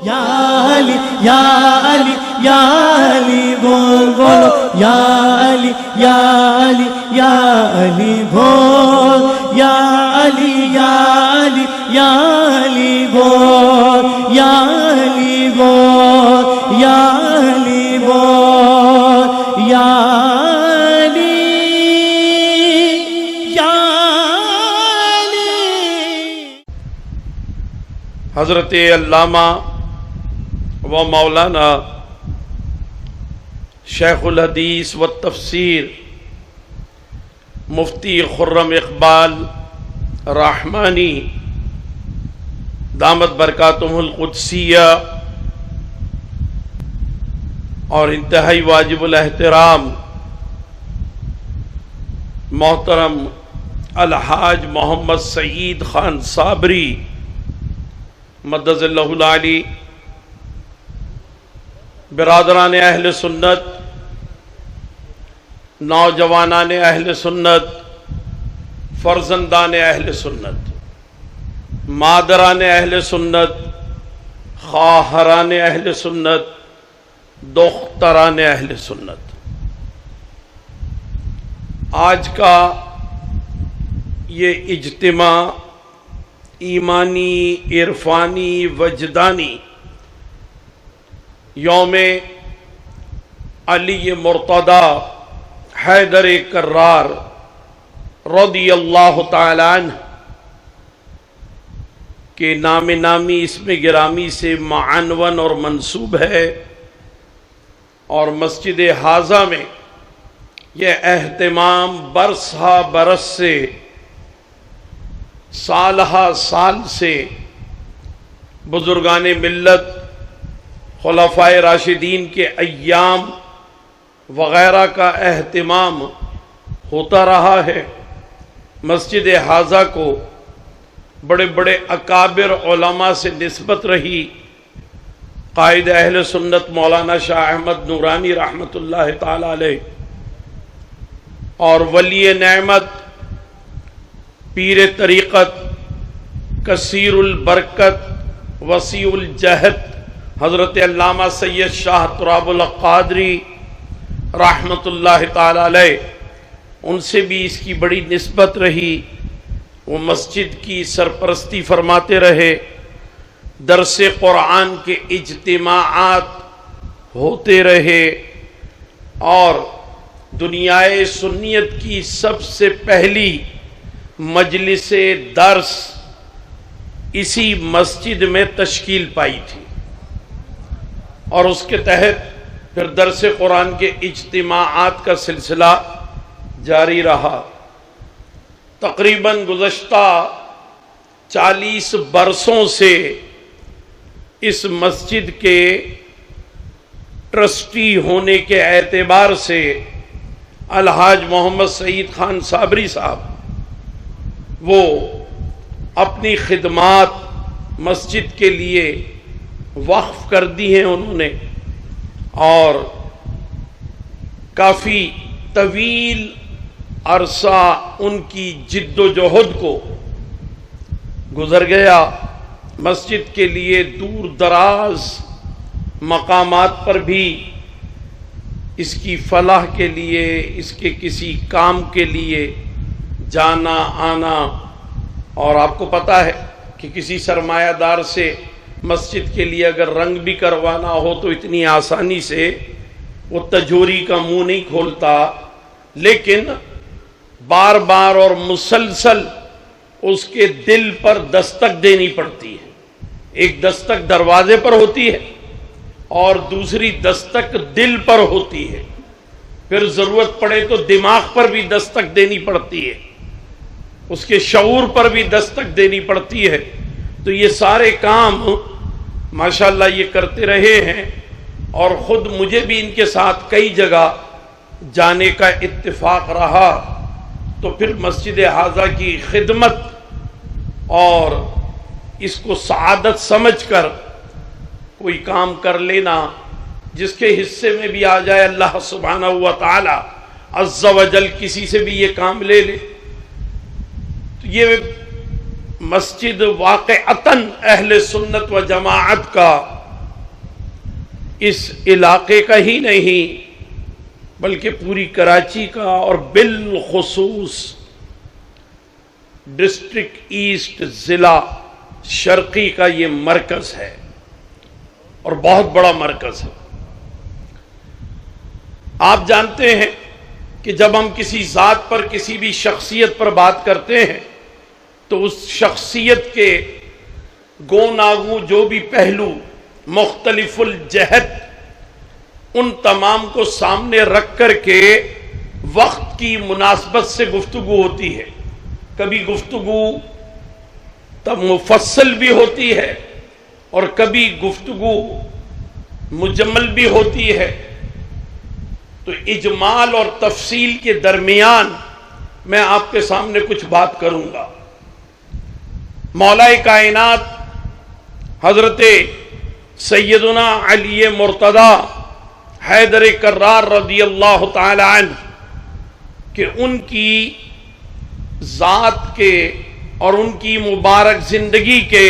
یا علی یا علی یا علی بول بولو یا علی یا علی یا علی بول یا علی یا علی یا علی بول یا علی بول یا علی بول یا علی یا علی۔ حضرت علامہ و مولانا شیخ الحدیث و تفسیر مفتی خرم اقبال رحمانی دامت برکاتہم القدسیہ اور انتہائی واجب الاحترام محترم الحاج محمد سعید خان صابری مدد اللہ العالی، برادران اہل سنت، نوجوانان اہل سنت، فرزندان اہل سنت، مادران اہل سنت، خواہران اہل سنت، دختران اہل سنت، آج کا یہ اجتماع ایمانی، عرفانی، وجدانی یوم علی مرتضی حیدر کرار رضی اللہ تعالی عنہ کے نام نامی اسم گرامی سے معنون اور منسوب ہے، اور مسجد حاضہ میں یہ اہتمام برس ہا برس سے، سال ہا سال سے بزرگان ملت، خلفائے راشدین کے ایام وغیرہ کا اہتمام ہوتا رہا ہے۔ مسجد حاضہ کو بڑے بڑے اکابر علماء سے نسبت رہی۔ قائد اہل سنت مولانا شاہ احمد نورانی رحمۃ اللہ تعالی علیہ اور ولی نعمت، پیر طریقت، کثیر البرکت، وسیع الجہد حضرت علامہ سید شاہ تراب القادری رحمۃ اللہ تعالی علیہ، ان سے بھی اس کی بڑی نسبت رہی۔ وہ مسجد کی سرپرستی فرماتے رہے، درس قرآن کے اجتماعات ہوتے رہے، اور دنیائے سنیت کی سب سے پہلی مجلس درس اسی مسجد میں تشکیل پائی تھی، اور اس کے تحت پھر درس قرآن کے اجتماعات کا سلسلہ جاری رہا۔ تقریباً گزشتہ 40 برسوں سے اس مسجد کے ٹرسٹی ہونے کے اعتبار سے الحاج محمد سعید خان صابری صاحب وہ اپنی خدمات مسجد کے لیے وقف کر دی ہیں انہوں نے، اور کافی طویل عرصہ ان کی جد و جہد کو گزر گیا۔ مسجد کے لیے دور دراز مقامات پر بھی اس کی فلاح کے لیے، اس کے کسی کام کے لیے جانا آنا، اور آپ کو پتہ ہے کہ کسی سرمایہ دار سے مسجد کے لیے اگر رنگ بھی کروانا ہو تو اتنی آسانی سے وہ تجوری کا منہ نہیں کھولتا، لیکن بار بار اور مسلسل اس کے دل پر دستک دینی پڑتی ہے۔ ایک دستک دروازے پر ہوتی ہے اور دوسری دستک دل پر ہوتی ہے، پھر ضرورت پڑے تو دماغ پر بھی دستک دینی پڑتی ہے، اس کے شعور پر بھی دستک دینی پڑتی ہے۔ تو یہ سارے کام ماشاءاللہ یہ کرتے رہے ہیں، اور خود مجھے بھی ان کے ساتھ کئی جگہ جانے کا اتفاق رہا۔ تو پھر مسجد حاضہ کی خدمت اور اس کو سعادت سمجھ کر کوئی کام کر لینا جس کے حصے میں بھی آ جائے، اللہ سبحانہ و تعالی عز و جل کسی سے بھی یہ کام لے لے، تو یہ مسجد واقعتاً اہل سنت و جماعت کا اس علاقے کا ہی نہیں بلکہ پوری کراچی کا اور بالخصوص ڈسٹرکٹ ایسٹ ضلع شرقی کا یہ مرکز ہے اور بہت بڑا مرکز ہے۔ آپ جانتے ہیں کہ جب ہم کسی ذات پر کسی بھی شخصیت پر بات کرتے ہیں تو اس شخصیت کے گو ناگو جو بھی پہلو مختلف الجہت ان تمام کو سامنے رکھ کر کے وقت کی مناسبت سے گفتگو ہوتی ہے۔ کبھی گفتگو تب مفصل بھی ہوتی ہے اور کبھی گفتگو مجمل بھی ہوتی ہے، تو اجمال اور تفصیل کے درمیان میں آپ کے سامنے کچھ بات کروں گا۔ مولا کائنات حضرت سیدنا علی مرتضی حیدر کرار رضی اللہ تعالی عنہ کہ ان کی ذات کے اور ان کی مبارک زندگی کے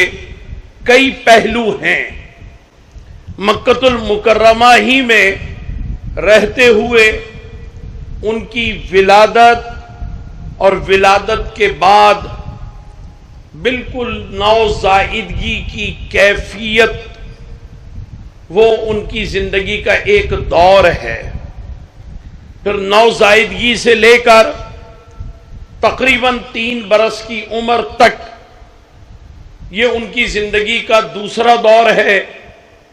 کئی پہلو ہیں۔ مکۃ المکرمہ ہی میں رہتے ہوئے ان کی ولادت اور ولادت کے بعد بالکل نوزائیدگی کی کیفیت وہ ان کی زندگی کا ایک دور ہے۔ پھر نوزائیدگی سے لے کر تقریباً 3 برس کی عمر تک یہ ان کی زندگی کا دوسرا دور ہے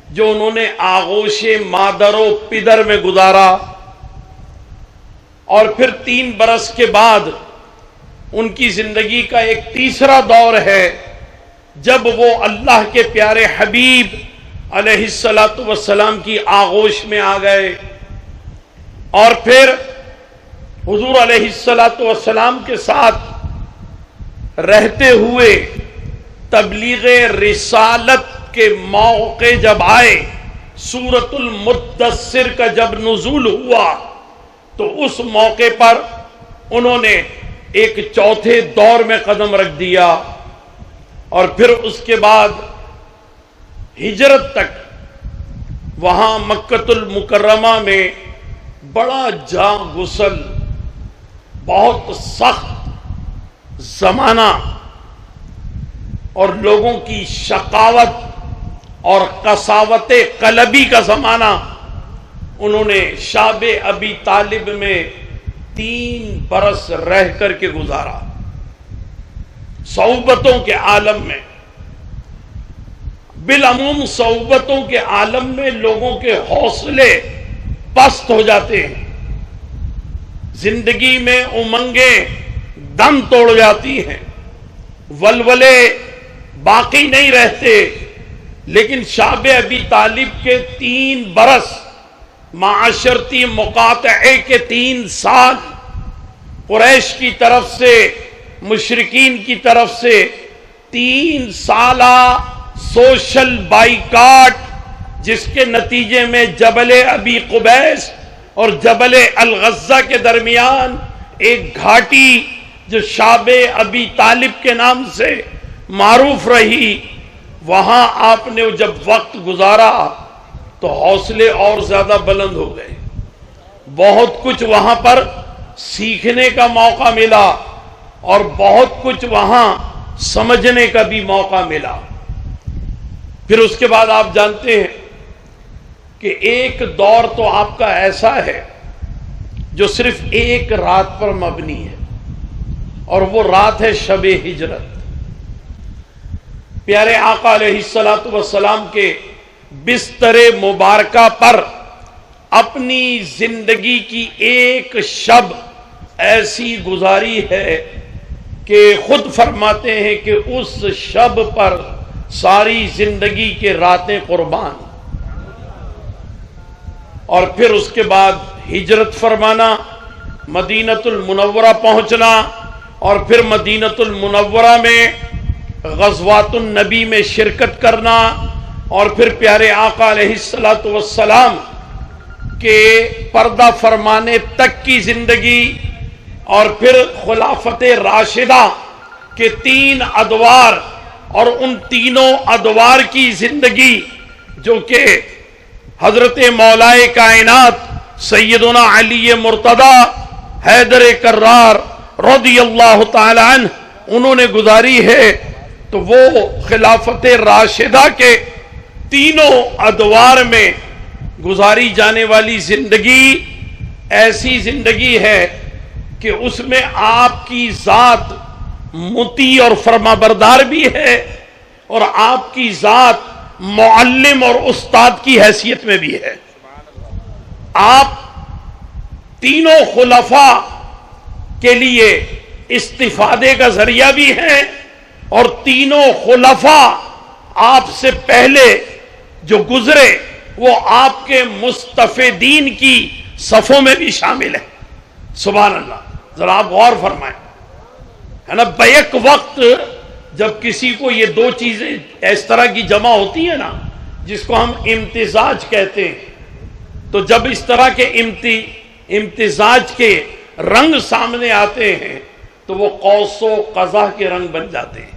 جو انہوں نے آغوش مادر و پدر میں گزارا، اور پھر 3 برس کے بعد ان کی زندگی کا ایک تیسرا دور ہے جب وہ اللہ کے پیارے حبیب علیہ السلام کی آغوش میں آ گئے، اور پھر حضور علیہ السلام کے ساتھ رہتے ہوئے تبلیغ رسالت کے موقع جب آئے، سورۃ المدثر کا جب نزول ہوا تو اس موقع پر انہوں نے ایک چوتھے دور میں قدم رکھ دیا، اور پھر اس کے بعد ہجرت تک وہاں مکۃ المکرمہ میں بڑا جاں غسل، بہت سخت زمانہ اور لوگوں کی شقاوت اور قساوت قلبی کا زمانہ انہوں نے شعب ابی طالب میں 3 برس رہ کر کے گزارا۔ صحبتوں کے عالم میں، بالعموم صحبتوں کے عالم میں لوگوں کے حوصلے پست ہو جاتے ہیں، زندگی میں امنگیں دم توڑ جاتی ہیں، ولولے باقی نہیں رہتے، لیکن شعب ابی طالب کے 3 برس معاشرتی مقاطعے کے 3 سال، قریش کی طرف سے، مشرکین کی طرف سے 3 سالہ سوشل بائیکاٹ، جس کے نتیجے میں جبل ابی قبیس اور جبل الغزہ کے درمیان ایک گھاٹی جو شعب ابی طالب کے نام سے معروف رہی، وہاں آپ نے جب وقت گزارا تو حوصلے اور زیادہ بلند ہو گئے، بہت کچھ وہاں پر سیکھنے کا موقع ملا اور بہت کچھ وہاں سمجھنے کا بھی موقع ملا۔ پھر اس کے بعد آپ جانتے ہیں کہ ایک دور تو آپ کا ایسا ہے جو صرف ایک رات پر مبنی ہے، اور وہ رات ہے شب ہجرت۔ پیارے آقا علیہ السلام کے بستر مبارکہ پر اپنی زندگی کی ایک شب ایسی گزاری ہے کہ خود فرماتے ہیں کہ اس شب پر ساری زندگی کے راتیں قربان، اور پھر اس کے بعد ہجرت فرمانا، مدینۃ المنورہ پہنچنا، اور پھر مدینۃ المنورہ میں غزوات النبی میں شرکت کرنا، اور پھر پیارے آقا علیہ السلام کے پردہ فرمانے تک کی زندگی، اور پھر خلافت راشدہ کے 3 ادوار، اور ان تینوں ادوار کی زندگی جو کہ حضرت مولائے کائنات سیدنا علی مرتضی حیدر کرار رضی اللہ تعالی عنہ انہوں نے گزاری ہے، تو وہ خلافت راشدہ کے تینوں ادوار میں گزاری جانے والی زندگی ایسی زندگی ہے کہ اس میں آپ کی ذات مطیع اور فرمانبردار بھی ہے، اور آپ کی ذات معلم اور استاد کی حیثیت میں بھی ہے۔ آپ تینوں خلفاء کے لیے استفادے کا ذریعہ بھی ہیں، اور تینوں خلفاء آپ سے پہلے جو گزرے وہ آپ کے مستفیدین کی صفوں میں بھی شامل ہیں۔ سبحان اللہ، ذرا آپ غور فرمائیں، ہے نا، بیک وقت جب کسی کو یہ دو چیزیں اس طرح کی جمع ہوتی ہیں نا، جس کو ہم امتزاج کہتے ہیں، تو جب اس طرح کے امتزاج کے رنگ سامنے آتے ہیں تو وہ قوس و قزح کے رنگ بن جاتے ہیں۔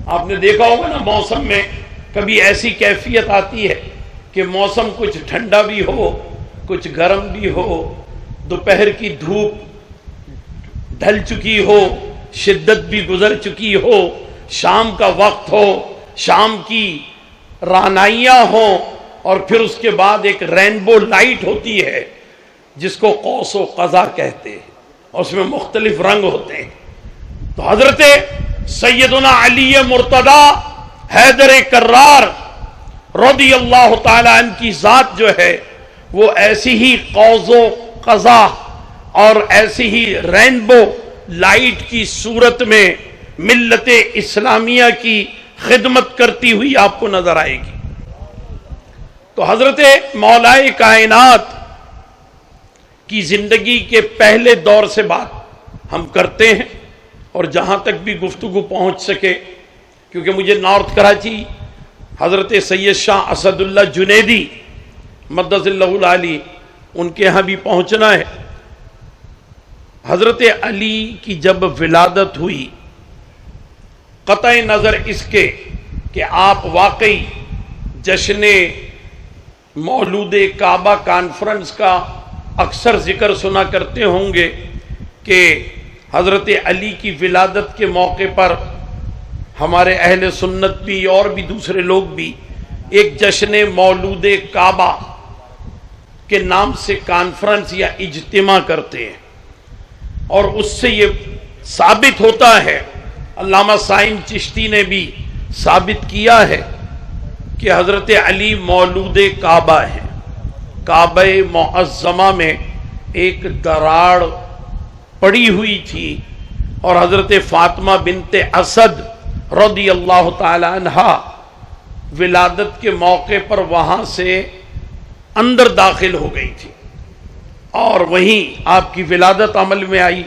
آپ نے دیکھا ہوگا نا، موسم میں کبھی ایسی کیفیت آتی ہے کہ موسم کچھ ٹھنڈا بھی ہو، کچھ گرم بھی ہو، دوپہر کی دھوپ ڈھل چکی ہو، شدت بھی گزر چکی ہو، شام کا وقت ہو، شام کی رعنائیاں ہوں، اور پھر اس کے بعد ایک رینبو لائٹ ہوتی ہے جس کو قوس و قزح کہتے ہیں، اور اس میں مختلف رنگ ہوتے ہیں۔ تو حضرت سیدنا علی مرتضی حیدر کرار رضی اللہ تعالی عنہ کی ذات جو ہے وہ ایسی ہی قوس و قزح اور ایسی ہی رینبو لائٹ کی صورت میں ملت اسلامیہ کی خدمت کرتی ہوئی آپ کو نظر آئے گی۔ تو حضرت مولائے کائنات کی زندگی کے پہلے دور سے بات ہم کرتے ہیں، اور جہاں تک بھی گفتگو پہنچ سکے، کیونکہ مجھے نارتھ کراچی حضرت سید شاہ اسد اللہ جنیدی مدد اللہ العالی ان کے ہاں بھی پہنچنا ہے۔ حضرت علی کی جب ولادت ہوئی، قطع نظر اس کے کہ آپ واقعی جشن مولود کعبہ کانفرنس کا اکثر ذکر سنا کرتے ہوں گے کہ حضرت علی کی ولادت کے موقع پر ہمارے اہل سنت بھی اور بھی دوسرے لوگ بھی ایک جشن مولود کعبہ کے نام سے کانفرنس یا اجتماع کرتے ہیں، اور اس سے یہ ثابت ہوتا ہے، علامہ سائم چشتی نے بھی ثابت کیا ہے کہ حضرت علی مولود کعبہ ہیں۔ کعبہ معظمہ میں ایک دراڑ پڑی ہوئی تھی، اور حضرت فاطمہ بنت اسد رضی اللہ تعالی عنہا ولادت کے موقع پر وہاں سے اندر داخل ہو گئی تھی، اور وہیں آپ کی ولادت عمل میں آئی۔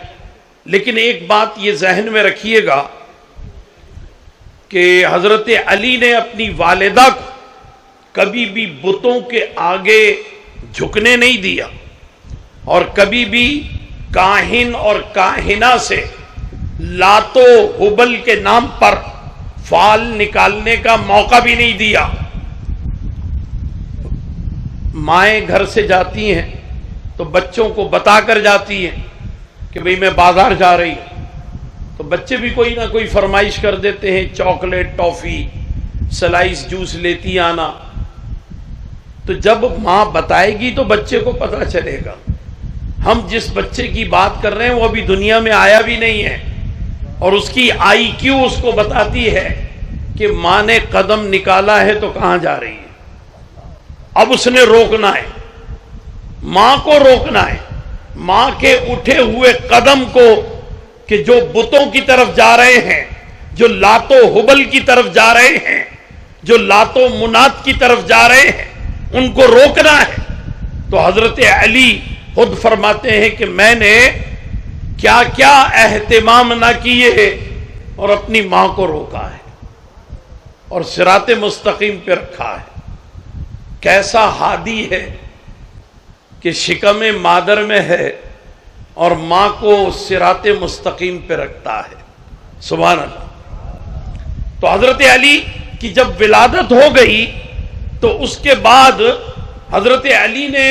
لیکن ایک بات یہ ذہن میں رکھیے گا کہ حضرت علی نے اپنی والدہ کو کبھی بھی بتوں کے آگے جھکنے نہیں دیا، اور کبھی بھی کاہن اور کاہنہ سے لات و حبل کے نام پر فال نکالنے کا موقع بھی نہیں دیا۔ مائیں گھر سے جاتی ہیں تو بچوں کو بتا کر جاتی ہیں کہ بھئی میں بازار جا رہی ہوں، تو بچے بھی کوئی نہ کوئی فرمائش کر دیتے ہیں، چاکلیٹ، ٹافی، سلائس جوس لیتی آنا۔ تو جب ماں بتائے گی تو بچے کو پتہ چلے گا۔ ہم جس بچے کی بات کر رہے ہیں وہ ابھی دنیا میں آیا بھی نہیں ہے، اور اس کی آئی کیو اس کو بتاتی ہے کہ ماں نے قدم نکالا ہے تو کہاں جا رہی ہے۔ اب اس نے روکنا ہے، ماں کو روکنا ہے، ماں کے اٹھے ہوئے قدم کو کہ جو بتوں کی طرف جا رہے ہیں، جو لات و حبل کی طرف جا رہے ہیں، جو لات و منات کی طرف جا رہے ہیں، ان کو روکنا ہے۔ تو حضرت علی خود فرماتے ہیں کہ میں نے کیا کیا اہتمام نہ کیے اور اپنی ماں کو روکا ہے اور صراط مستقیم پہ رکھا ہے۔ کیسا ہادی ہے کہ شکم مادر میں ہے اور ماں کو صراط مستقیم پہ رکھتا ہے۔ سبحان اللہ۔ تو حضرت علی کی جب ولادت ہو گئی تو اس کے بعد حضرت علی نے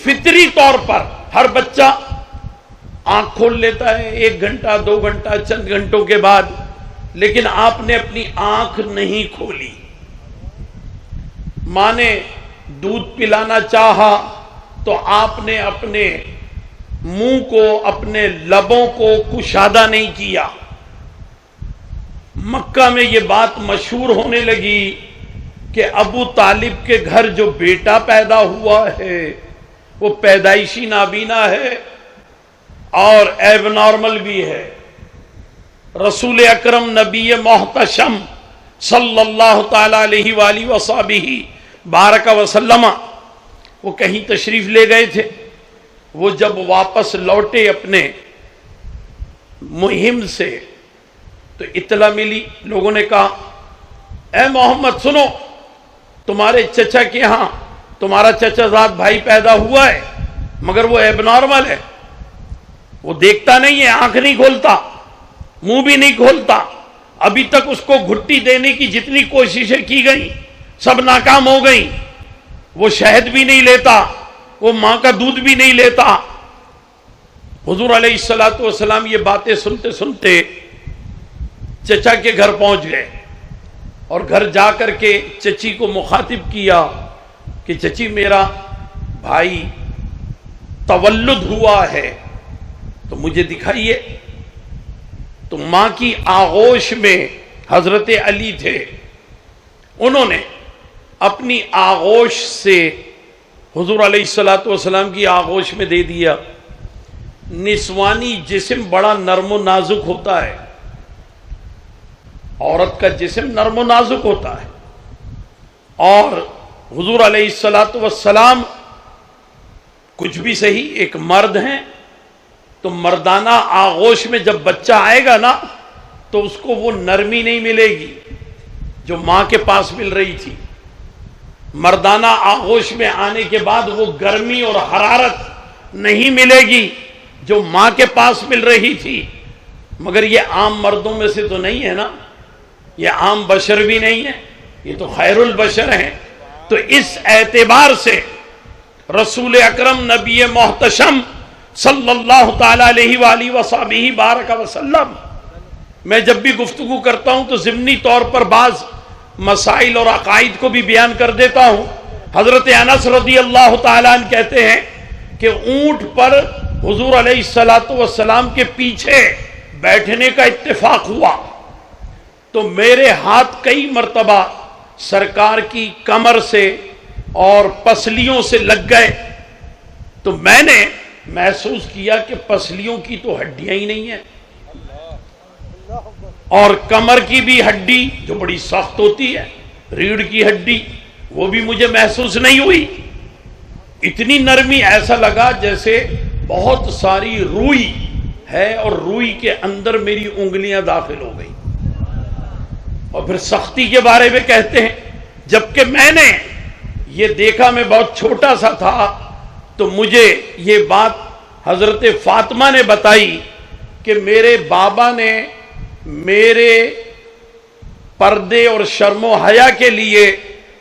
فطری طور پر، ہر بچہ آنکھ کھول لیتا ہے 1 گھنٹہ 2 گھنٹہ چند گھنٹوں کے بعد، لیکن آپ نے اپنی آنکھ نہیں کھولی. ماں نے دودھ پلانا چاہا تو آپ نے اپنے منہ کو، اپنے لبوں کو کشادہ نہیں کیا. مکہ میں یہ بات مشہور ہونے لگی کہ ابو طالب کے گھر جو بیٹا پیدا ہوا ہے وہ پیدائشی نابینا ہے اور ایب نارمل بھی ہے. رسول اکرم نبی محتشم صلی اللہ تعالی علیہ وآلہ وصحبہ بارک وسلم وہ کہیں تشریف لے گئے تھے. وہ جب واپس لوٹے اپنے مہم سے تو اطلاع ملی، لوگوں نے کہا اے محمد سنو، تمہارے چچا کے ہاں تمہارا چچا زاد بھائی پیدا ہوا ہے مگر وہ ایب نارمل ہے، وہ دیکھتا نہیں ہے، آنکھ نہیں کھولتا، منہ بھی نہیں کھولتا. ابھی تک اس کو گھٹی دینے کی جتنی کوششیں کی گئیں سب ناکام ہو گئیں. وہ شہد بھی نہیں لیتا، وہ ماں کا دودھ بھی نہیں لیتا. حضور علیہ الصلوۃ والسلام یہ باتیں سنتے سنتے چچا کے گھر پہنچ گئے اور گھر جا کر کے چچی کو مخاطب کیا کہ چچی میرا بھائی تولد ہوا ہے تو مجھے دکھائیے. تو ماں کی آغوش میں حضرت علی تھے، انہوں نے اپنی آغوش سے حضور علیہ الصلوۃ والسلام کی آغوش میں دے دیا. نسوانی جسم بڑا نرم و نازک ہوتا ہے، عورت کا جسم نرم و نازک ہوتا ہے، اور حضور علیہ الصلوۃ والسلام کچھ بھی صحیح ایک مرد ہیں تو مردانہ آغوش میں جب بچہ آئے گا نا تو اس کو وہ نرمی نہیں ملے گی جو ماں کے پاس مل رہی تھی. مردانہ آغوش میں آنے کے بعد وہ گرمی اور حرارت نہیں ملے گی جو ماں کے پاس مل رہی تھی. مگر یہ عام مردوں میں سے تو نہیں ہے نا، یہ عام بشر بھی نہیں ہے، یہ تو خیر البشر ہیں. تو اس اعتبار سے رسول اکرم نبی محتشم صلی اللہ تعالی علیہ وآلہ وصحبہ بارک وسلم، میں جب بھی گفتگو کرتا ہوں تو ضمنی طور پر بعض مسائل اور عقائد کو بھی بیان کر دیتا ہوں. حضرت انس رضی اللہ تعالیٰ عنہ کہتے ہیں کہ اونٹ پر حضور علیہ الصلوۃ والسلام کے پیچھے بیٹھنے کا اتفاق ہوا تو میرے ہاتھ کئی مرتبہ سرکار کی کمر سے اور پسلیوں سے لگ گئے تو میں نے محسوس کیا کہ پسلیوں کی تو ہڈیاں ہی نہیں ہیں اور کمر کی بھی ہڈی جو بڑی سخت ہوتی ہے، ریڑھ کی ہڈی، وہ بھی مجھے محسوس نہیں ہوئی. اتنی نرمی، ایسا لگا جیسے بہت ساری روئی ہے اور روئی کے اندر میری انگلیاں داخل ہو گئی. اور پھر سختی کے بارے میں کہتے ہیں جبکہ میں نے یہ دیکھا، میں بہت چھوٹا سا تھا تو مجھے یہ بات حضرت فاطمہ نے بتائی کہ میرے بابا نے میرے پردے اور شرم و حیا کے لیے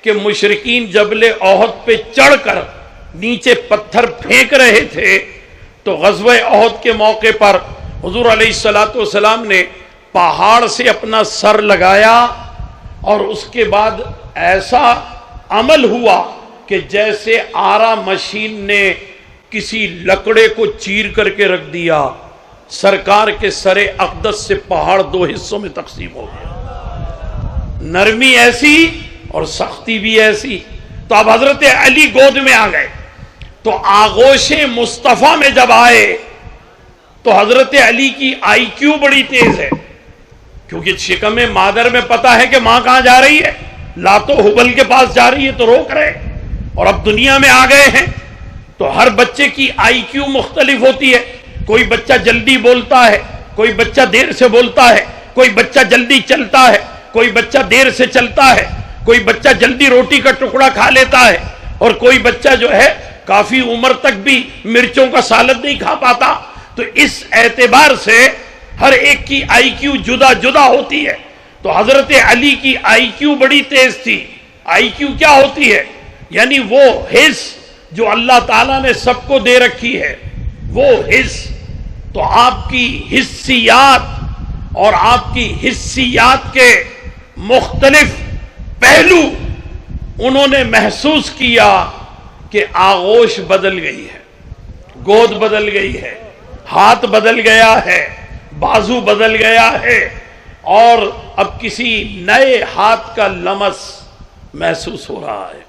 کہ مشرکین جبل احد پہ چڑھ کر نیچے پتھر پھینک رہے تھے تو غزوہ احد کے موقع پر حضور علیہ الصلوۃ والسلام نے پہاڑ سے اپنا سر لگایا اور اس کے بعد ایسا عمل ہوا کہ جیسے آرا مشین نے کسی لکڑے کو چیر کر کے رکھ دیا. سرکار کے سر اقدس سے پہاڑ 2 حصوں میں تقسیم ہو گیا. نرمی ایسی اور سختی بھی ایسی. تو اب حضرت علی گود میں آ گئے تو آغوش مصطفیٰ میں جب آئے تو حضرت علی کی آئی کیو بڑی تیز ہے کیونکہ شکم مادر میں پتا ہے کہ ماں کہاں جا رہی ہے، لاتو حبل کے پاس جا رہی ہے تو روک رہے، اور اب دنیا میں آ گئے ہیں تو ہر بچے کی آئی کیو مختلف ہوتی ہے. کوئی بچہ جلدی بولتا ہے، کوئی بچہ دیر سے بولتا ہے، کوئی بچہ جلدی چلتا ہے، کوئی بچہ دیر سے چلتا ہے، کوئی بچہ جلدی روٹی کا ٹکڑا کھا لیتا ہے، اور کوئی بچہ جو ہے کافی عمر تک بھی مرچوں کا سالن نہیں کھا پاتا. تو اس اعتبار سے ہر ایک کی آئی کیو جدا جدا ہوتی ہے. تو حضرت علی کی آئی کیو بڑی تیز تھی. آئی کیو کیا ہوتی ہے؟ یعنی وہ حس جو اللہ تعالیٰ نے سب کو دے رکھی ہے، وہ حس تو آپ کی حسیات اور آپ کی حسیات کے مختلف پہلو انہوں نے محسوس کیا کہ آغوش بدل گئی ہے، گود بدل گئی ہے، ہاتھ بدل گیا ہے، بازو بدل گیا ہے، اور اب کسی نئے ہاتھ کا لمس محسوس ہو رہا ہے۔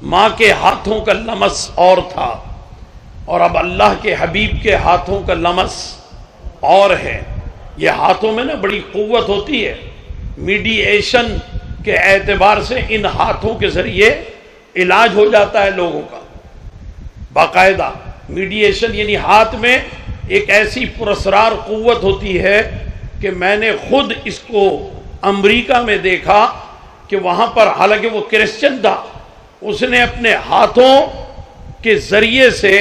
ماں کے ہاتھوں کا لمس اور تھا، اور اب اللہ کے حبیب کے ہاتھوں کا لمس اور ہے۔ یہ ہاتھوں میں نا بڑی قوت ہوتی ہے، میڈییشن کے اعتبار سے ان ہاتھوں کے ذریعے علاج ہو جاتا ہے لوگوں کا باقاعدہ۔ میڈییشن یعنی ہاتھ میں ایک ایسی پراسرار قوت ہوتی ہے کہ میں نے خود اس کو امریکہ میں دیکھا کہ وہاں پر، حالانکہ وہ کرسچن تھا، اس نے اپنے ہاتھوں کے ذریعے سے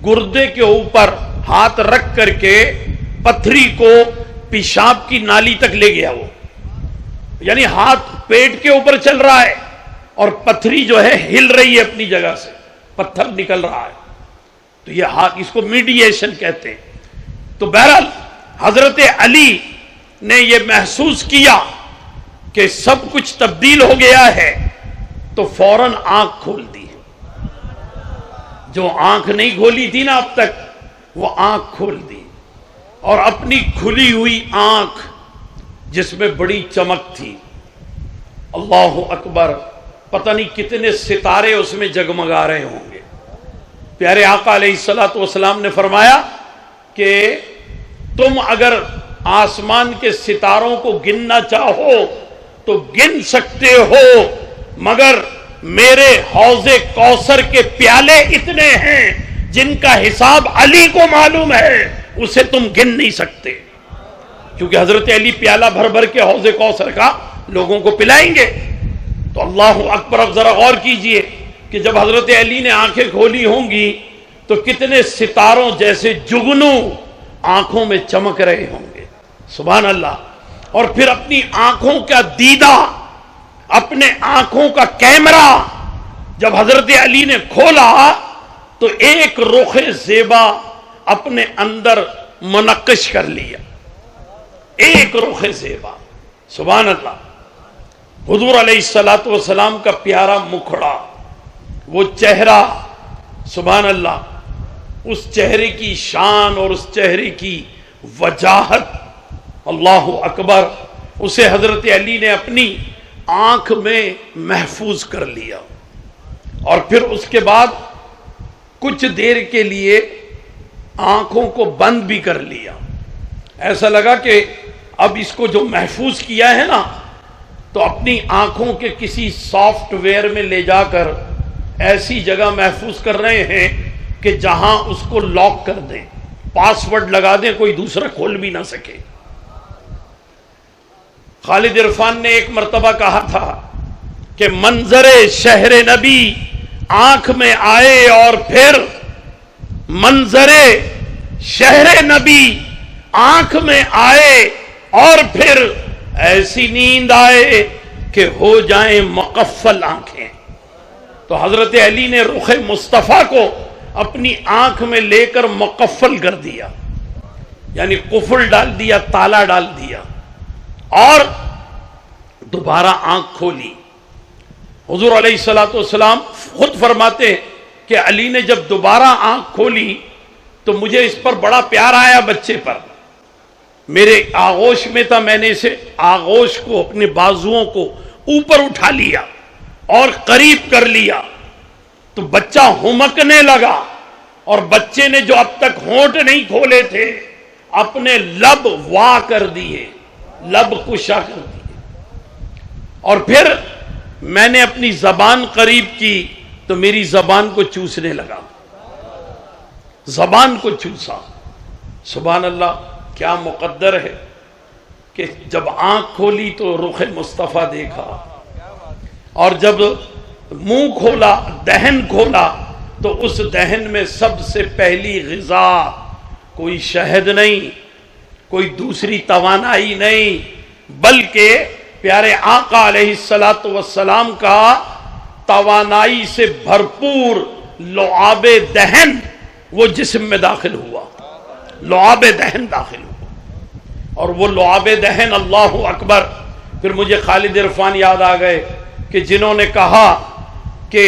گردے کے اوپر ہاتھ رکھ کر کے پتھری کو پیشاب کی نالی تک لے گیا وہ، یعنی ہاتھ پیٹ کے اوپر چل رہا ہے اور پتھری جو ہے ہل رہی ہے اپنی جگہ سے، پتھر نکل رہا ہے، تو یہ ہاتھ، اس کو میڈییشن کہتے ہیں۔ تو بہرحال حضرت علی نے یہ محسوس کیا کہ سب کچھ تبدیل ہو گیا ہے، تو فوراً آنکھ کھول دی۔ جو آنکھ نہیں کھولی تھی نا اب تک، وہ آنکھ کھول دی، اور اپنی کھلی ہوئی آنکھ جس میں بڑی چمک تھی، اللہ اکبر، پتہ نہیں کتنے ستارے اس میں جگمگا رہے ہوں گے۔ پیارے آقا علیہ الصلوۃ والسلام نے فرمایا کہ تم اگر آسمان کے ستاروں کو گننا چاہو تو گن سکتے ہو، مگر میرے حوض کوثر کے پیالے اتنے ہیں جن کا حساب علی کو معلوم ہے، اسے تم گن نہیں سکتے، کیونکہ حضرت علی پیالہ بھر بھر کے حوض کوثر کا لوگوں کو پلائیں گے۔ تو اللہ اکبر، اب ذرا غور کیجئے کہ جب حضرت علی نے آنکھیں کھولی ہوں گی تو کتنے ستاروں جیسے جگنو آنکھوں میں چمک رہے ہوں گے، سبحان اللہ۔ اور پھر اپنی آنکھوں کا دیدہ، اپنے آنکھوں کا کیمرہ جب حضرت علی نے کھولا تو ایک رخ زیبا اپنے اندر منقش کر لیا، ایک رخ زیبا، سبحان اللہ۔ حضور علیہ الصلوۃ والسلام کا پیارا مکھڑا، وہ چہرہ، سبحان اللہ، اس چہرے کی شان اور اس چہرے کی وجاہت، اللہ اکبر، اسے حضرت علی نے اپنی آنکھ میں محفوظ کر لیا، اور پھر اس کے بعد کچھ دیر کے لیے آنکھوں کو بند بھی کر لیا۔ ایسا لگا کہ اب اس کو جو محفوظ کیا ہے نا، تو اپنی آنکھوں کے کسی سافٹ ویئر میں لے جا کر ایسی جگہ محفوظ کر رہے ہیں کہ جہاں اس کو لاک کر دیں، پاس ورڈ لگا دیں، کوئی دوسرا کھول بھی نہ سکے۔ خالد عرفان نے ایک مرتبہ کہا تھا کہ منظر شہر نبی آنکھ میں آئے اور پھر منظر شہر نبی آنکھ میں آئے اور پھر ایسی نیند آئے کہ ہو جائیں مقفل آنکھیں۔ تو حضرت علی نے رخ مصطفیٰ کو اپنی آنکھ میں لے کر مقفل کر دیا، یعنی قفل ڈال دیا، تالا ڈال دیا، اور دوبارہ آنکھ کھولی۔ حضور علیہ الصلوۃ والسلام خود فرماتے ہیں کہ علی نے جب دوبارہ آنکھ کھولی تو مجھے اس پر بڑا پیار آیا، بچے پر، میرے آغوش میں تھا، میں نے اسے آغوش کو، اپنے بازوؤں کو اوپر اٹھا لیا اور قریب کر لیا، تو بچہ ہمکنے لگا، اور بچے نے جو اب تک ہونٹ نہیں کھولے تھے اپنے لب وا کر دیے، لب کشا کر دیے، اور پھر میں نے اپنی زبان قریب کی تو میری زبان کو چوسنے لگا، زبان کو چوسا۔ سبحان اللہ، کیا مقدر ہے کہ جب آنکھ کھولی تو رخ مصطفیٰ دیکھا، اور جب منہ کھولا، دہن کھولا، تو اس دہن میں سب سے پہلی غذا کوئی شہد نہیں، کوئی دوسری توانائی نہیں، بلکہ پیارے آقا علیہ الصلوۃ والسلام کا توانائی سے بھرپور لعاب دہن وہ جسم میں داخل ہوا، لعاب دہن داخل ہوا، اور وہ لعاب دہن، اللہ اکبر. پھر مجھے خالد عرفان یاد آ گئے کہ جنہوں نے کہا کہ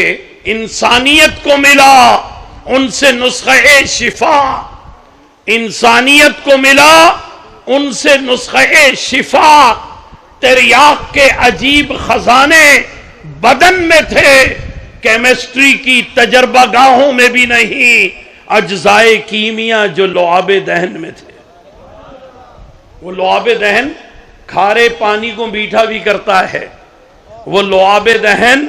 انسانیت کو ملا ان سے نسخہ شفا، انسانیت کو ملا ان سے نسخہ شفا، تریاق کے عجیب خزانے بدن میں تھے، کیمسٹری کی تجربہ گاہوں میں بھی نہیں، اجزائے کیمیا جو لعاب دہن میں تھے. وہ لعاب دہن کھارے پانی کو میٹھا بھی کرتا ہے. وہ لعاب دہن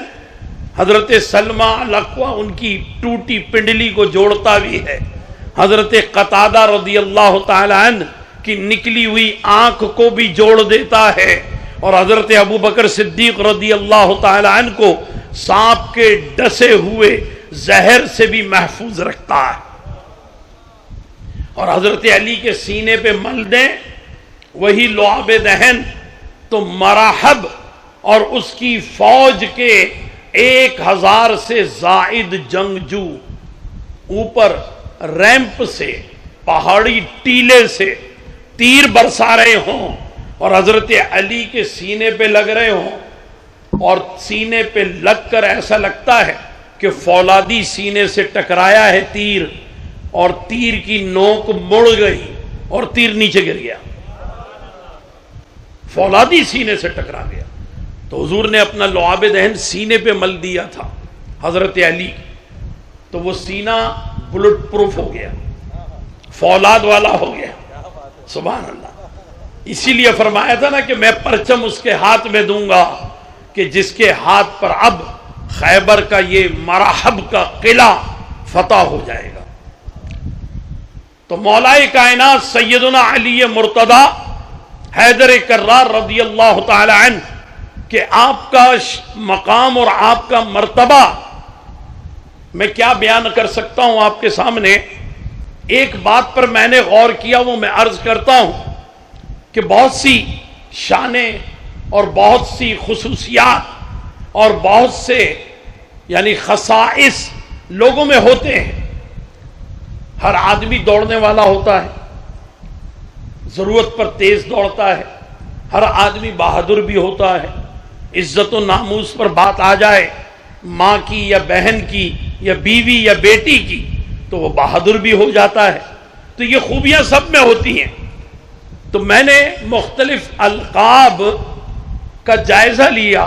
حضرت سلمہ الاقوی ان کی ٹوٹی پنڈلی کو جوڑتا بھی ہے. حضرت قتادہ رضی اللہ تعالی عنہ کی نکلی ہوئی آنکھ کو بھی جوڑ دیتا ہے، اور حضرت ابو بکر صدیق رضی اللہ تعالی عنہ کو سانپ کے ڈسے ہوئے زہر سے بھی محفوظ رکھتا ہے. اور حضرت علی کے سینے پہ مل دیں وہی لعاب دہن تو مراحب اور اس کی فوج کے 1000 سے زائد جنگجو اوپر ریمپ سے، پہاڑی ٹیلے سے تیر برسا رہے ہوں اور حضرت علی کے سینے پہ لگ رہے ہوں، اور سینے پہ لگ کر ایسا لگتا ہے کہ فولادی سینے سے ٹکرایا ہے تیر، اور تیر کی نوک مڑ گئی اور تیر نیچے گر گیا، فولادی سینے سے ٹکرا گیا. تو حضور نے اپنا لعاب دہن سینے پہ مل دیا تھا حضرت علی کی، تو وہ سینہ بلٹ پروف ہو گیا، فولاد والا ہو گیا. سبحان اللہ. اسی لیے فرمایا تھا نا کہ میں پرچم اس کے ہاتھ میں دوں گا کہ جس کے ہاتھ پر اب خیبر کا یہ مراحب کا قلعہ فتح ہو جائے گا. تو مولائے کائنات سیدنا علی مرتضی حیدر کرار رضی اللہ تعالی عنہ کہ آپ کا مقام اور آپ کا مرتبہ میں کیا بیان کر سکتا ہوں آپ کے سامنے. ایک بات پر میں نے غور کیا، وہ میں عرض کرتا ہوں کہ بہت سی شانیں اور بہت سی خصوصیات اور بہت سے یعنی خصائص لوگوں میں ہوتے ہیں. ہر آدمی دوڑنے والا ہوتا ہے، ضرورت پر تیز دوڑتا ہے. ہر آدمی بہادر بھی ہوتا ہے. عزت و ناموس پر بات آ جائے ماں کی یا بہن کی یا بیوی یا بیٹی کی تو وہ بہادر بھی ہو جاتا ہے. تو یہ خوبیاں سب میں ہوتی ہیں. تو میں نے مختلف القاب کا جائزہ لیا.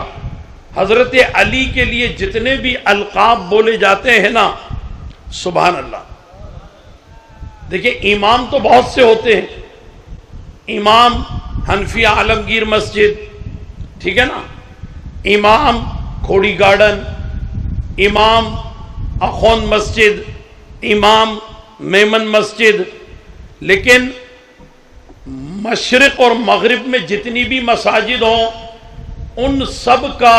حضرت علی کے لیے جتنے بھی القاب بولے جاتے ہیں نا، سبحان اللہ. دیکھیں امام تو بہت سے ہوتے ہیں، امام حنفیہ عالمگیر مسجد، ٹھیک ہے نا، امام کھوڑی گارڈن، امام اخون مسجد، امام میمن مسجد. لیکن مشرق اور مغرب میں جتنی بھی مساجد ہوں ان سب کا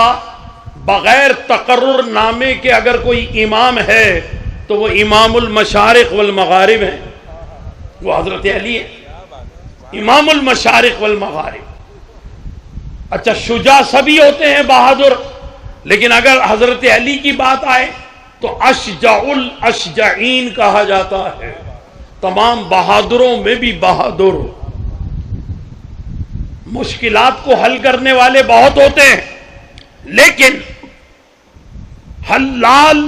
بغیر تقرر نامے کے اگر کوئی امام ہے تو وہ امام المشارق والمغارب ہیں، وہ حضرت علی ہے، امام المشارق والمغارب. اچھا شجاع سبھی ہوتے ہیں، بہادر، لیکن اگر حضرت علی کی بات آئے تو اشجع الاشجعین کہا جاتا ہے، تمام بہادروں میں بھی بہادر. مشکلات کو حل کرنے والے بہت ہوتے ہیں، لیکن حلال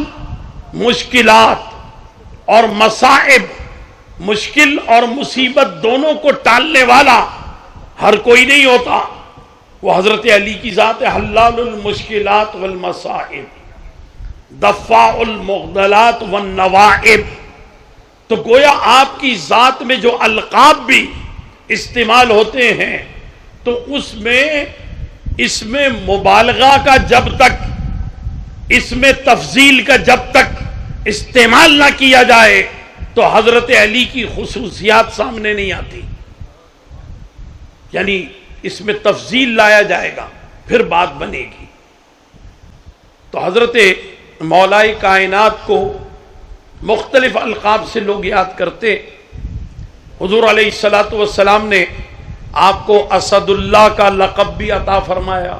مشکلات اور مصائب، مشکل اور مصیبت دونوں کو ٹالنے والا ہر کوئی نہیں ہوتا. وہ حضرت علی کی ذات ہے، حلال المشکلات والمصائب، دفاع المعضلات والنوائب. تو گویا آپ کی ذات میں جو القاب بھی استعمال ہوتے ہیں تو اس میں مبالغہ کا جب تک، اس میں تفضیل کا جب تک استعمال نہ کیا جائے تو حضرت علی کی خصوصیات سامنے نہیں آتی. یعنی اس میں تفضیل لایا جائے گا پھر بات بنے گی. تو حضرت مولائے کائنات کو مختلف القاب سے لوگ یاد کرتے. حضور علیہ الصلوۃ والسلام نے آپ کو اسد اللہ کا لقب بھی عطا فرمایا.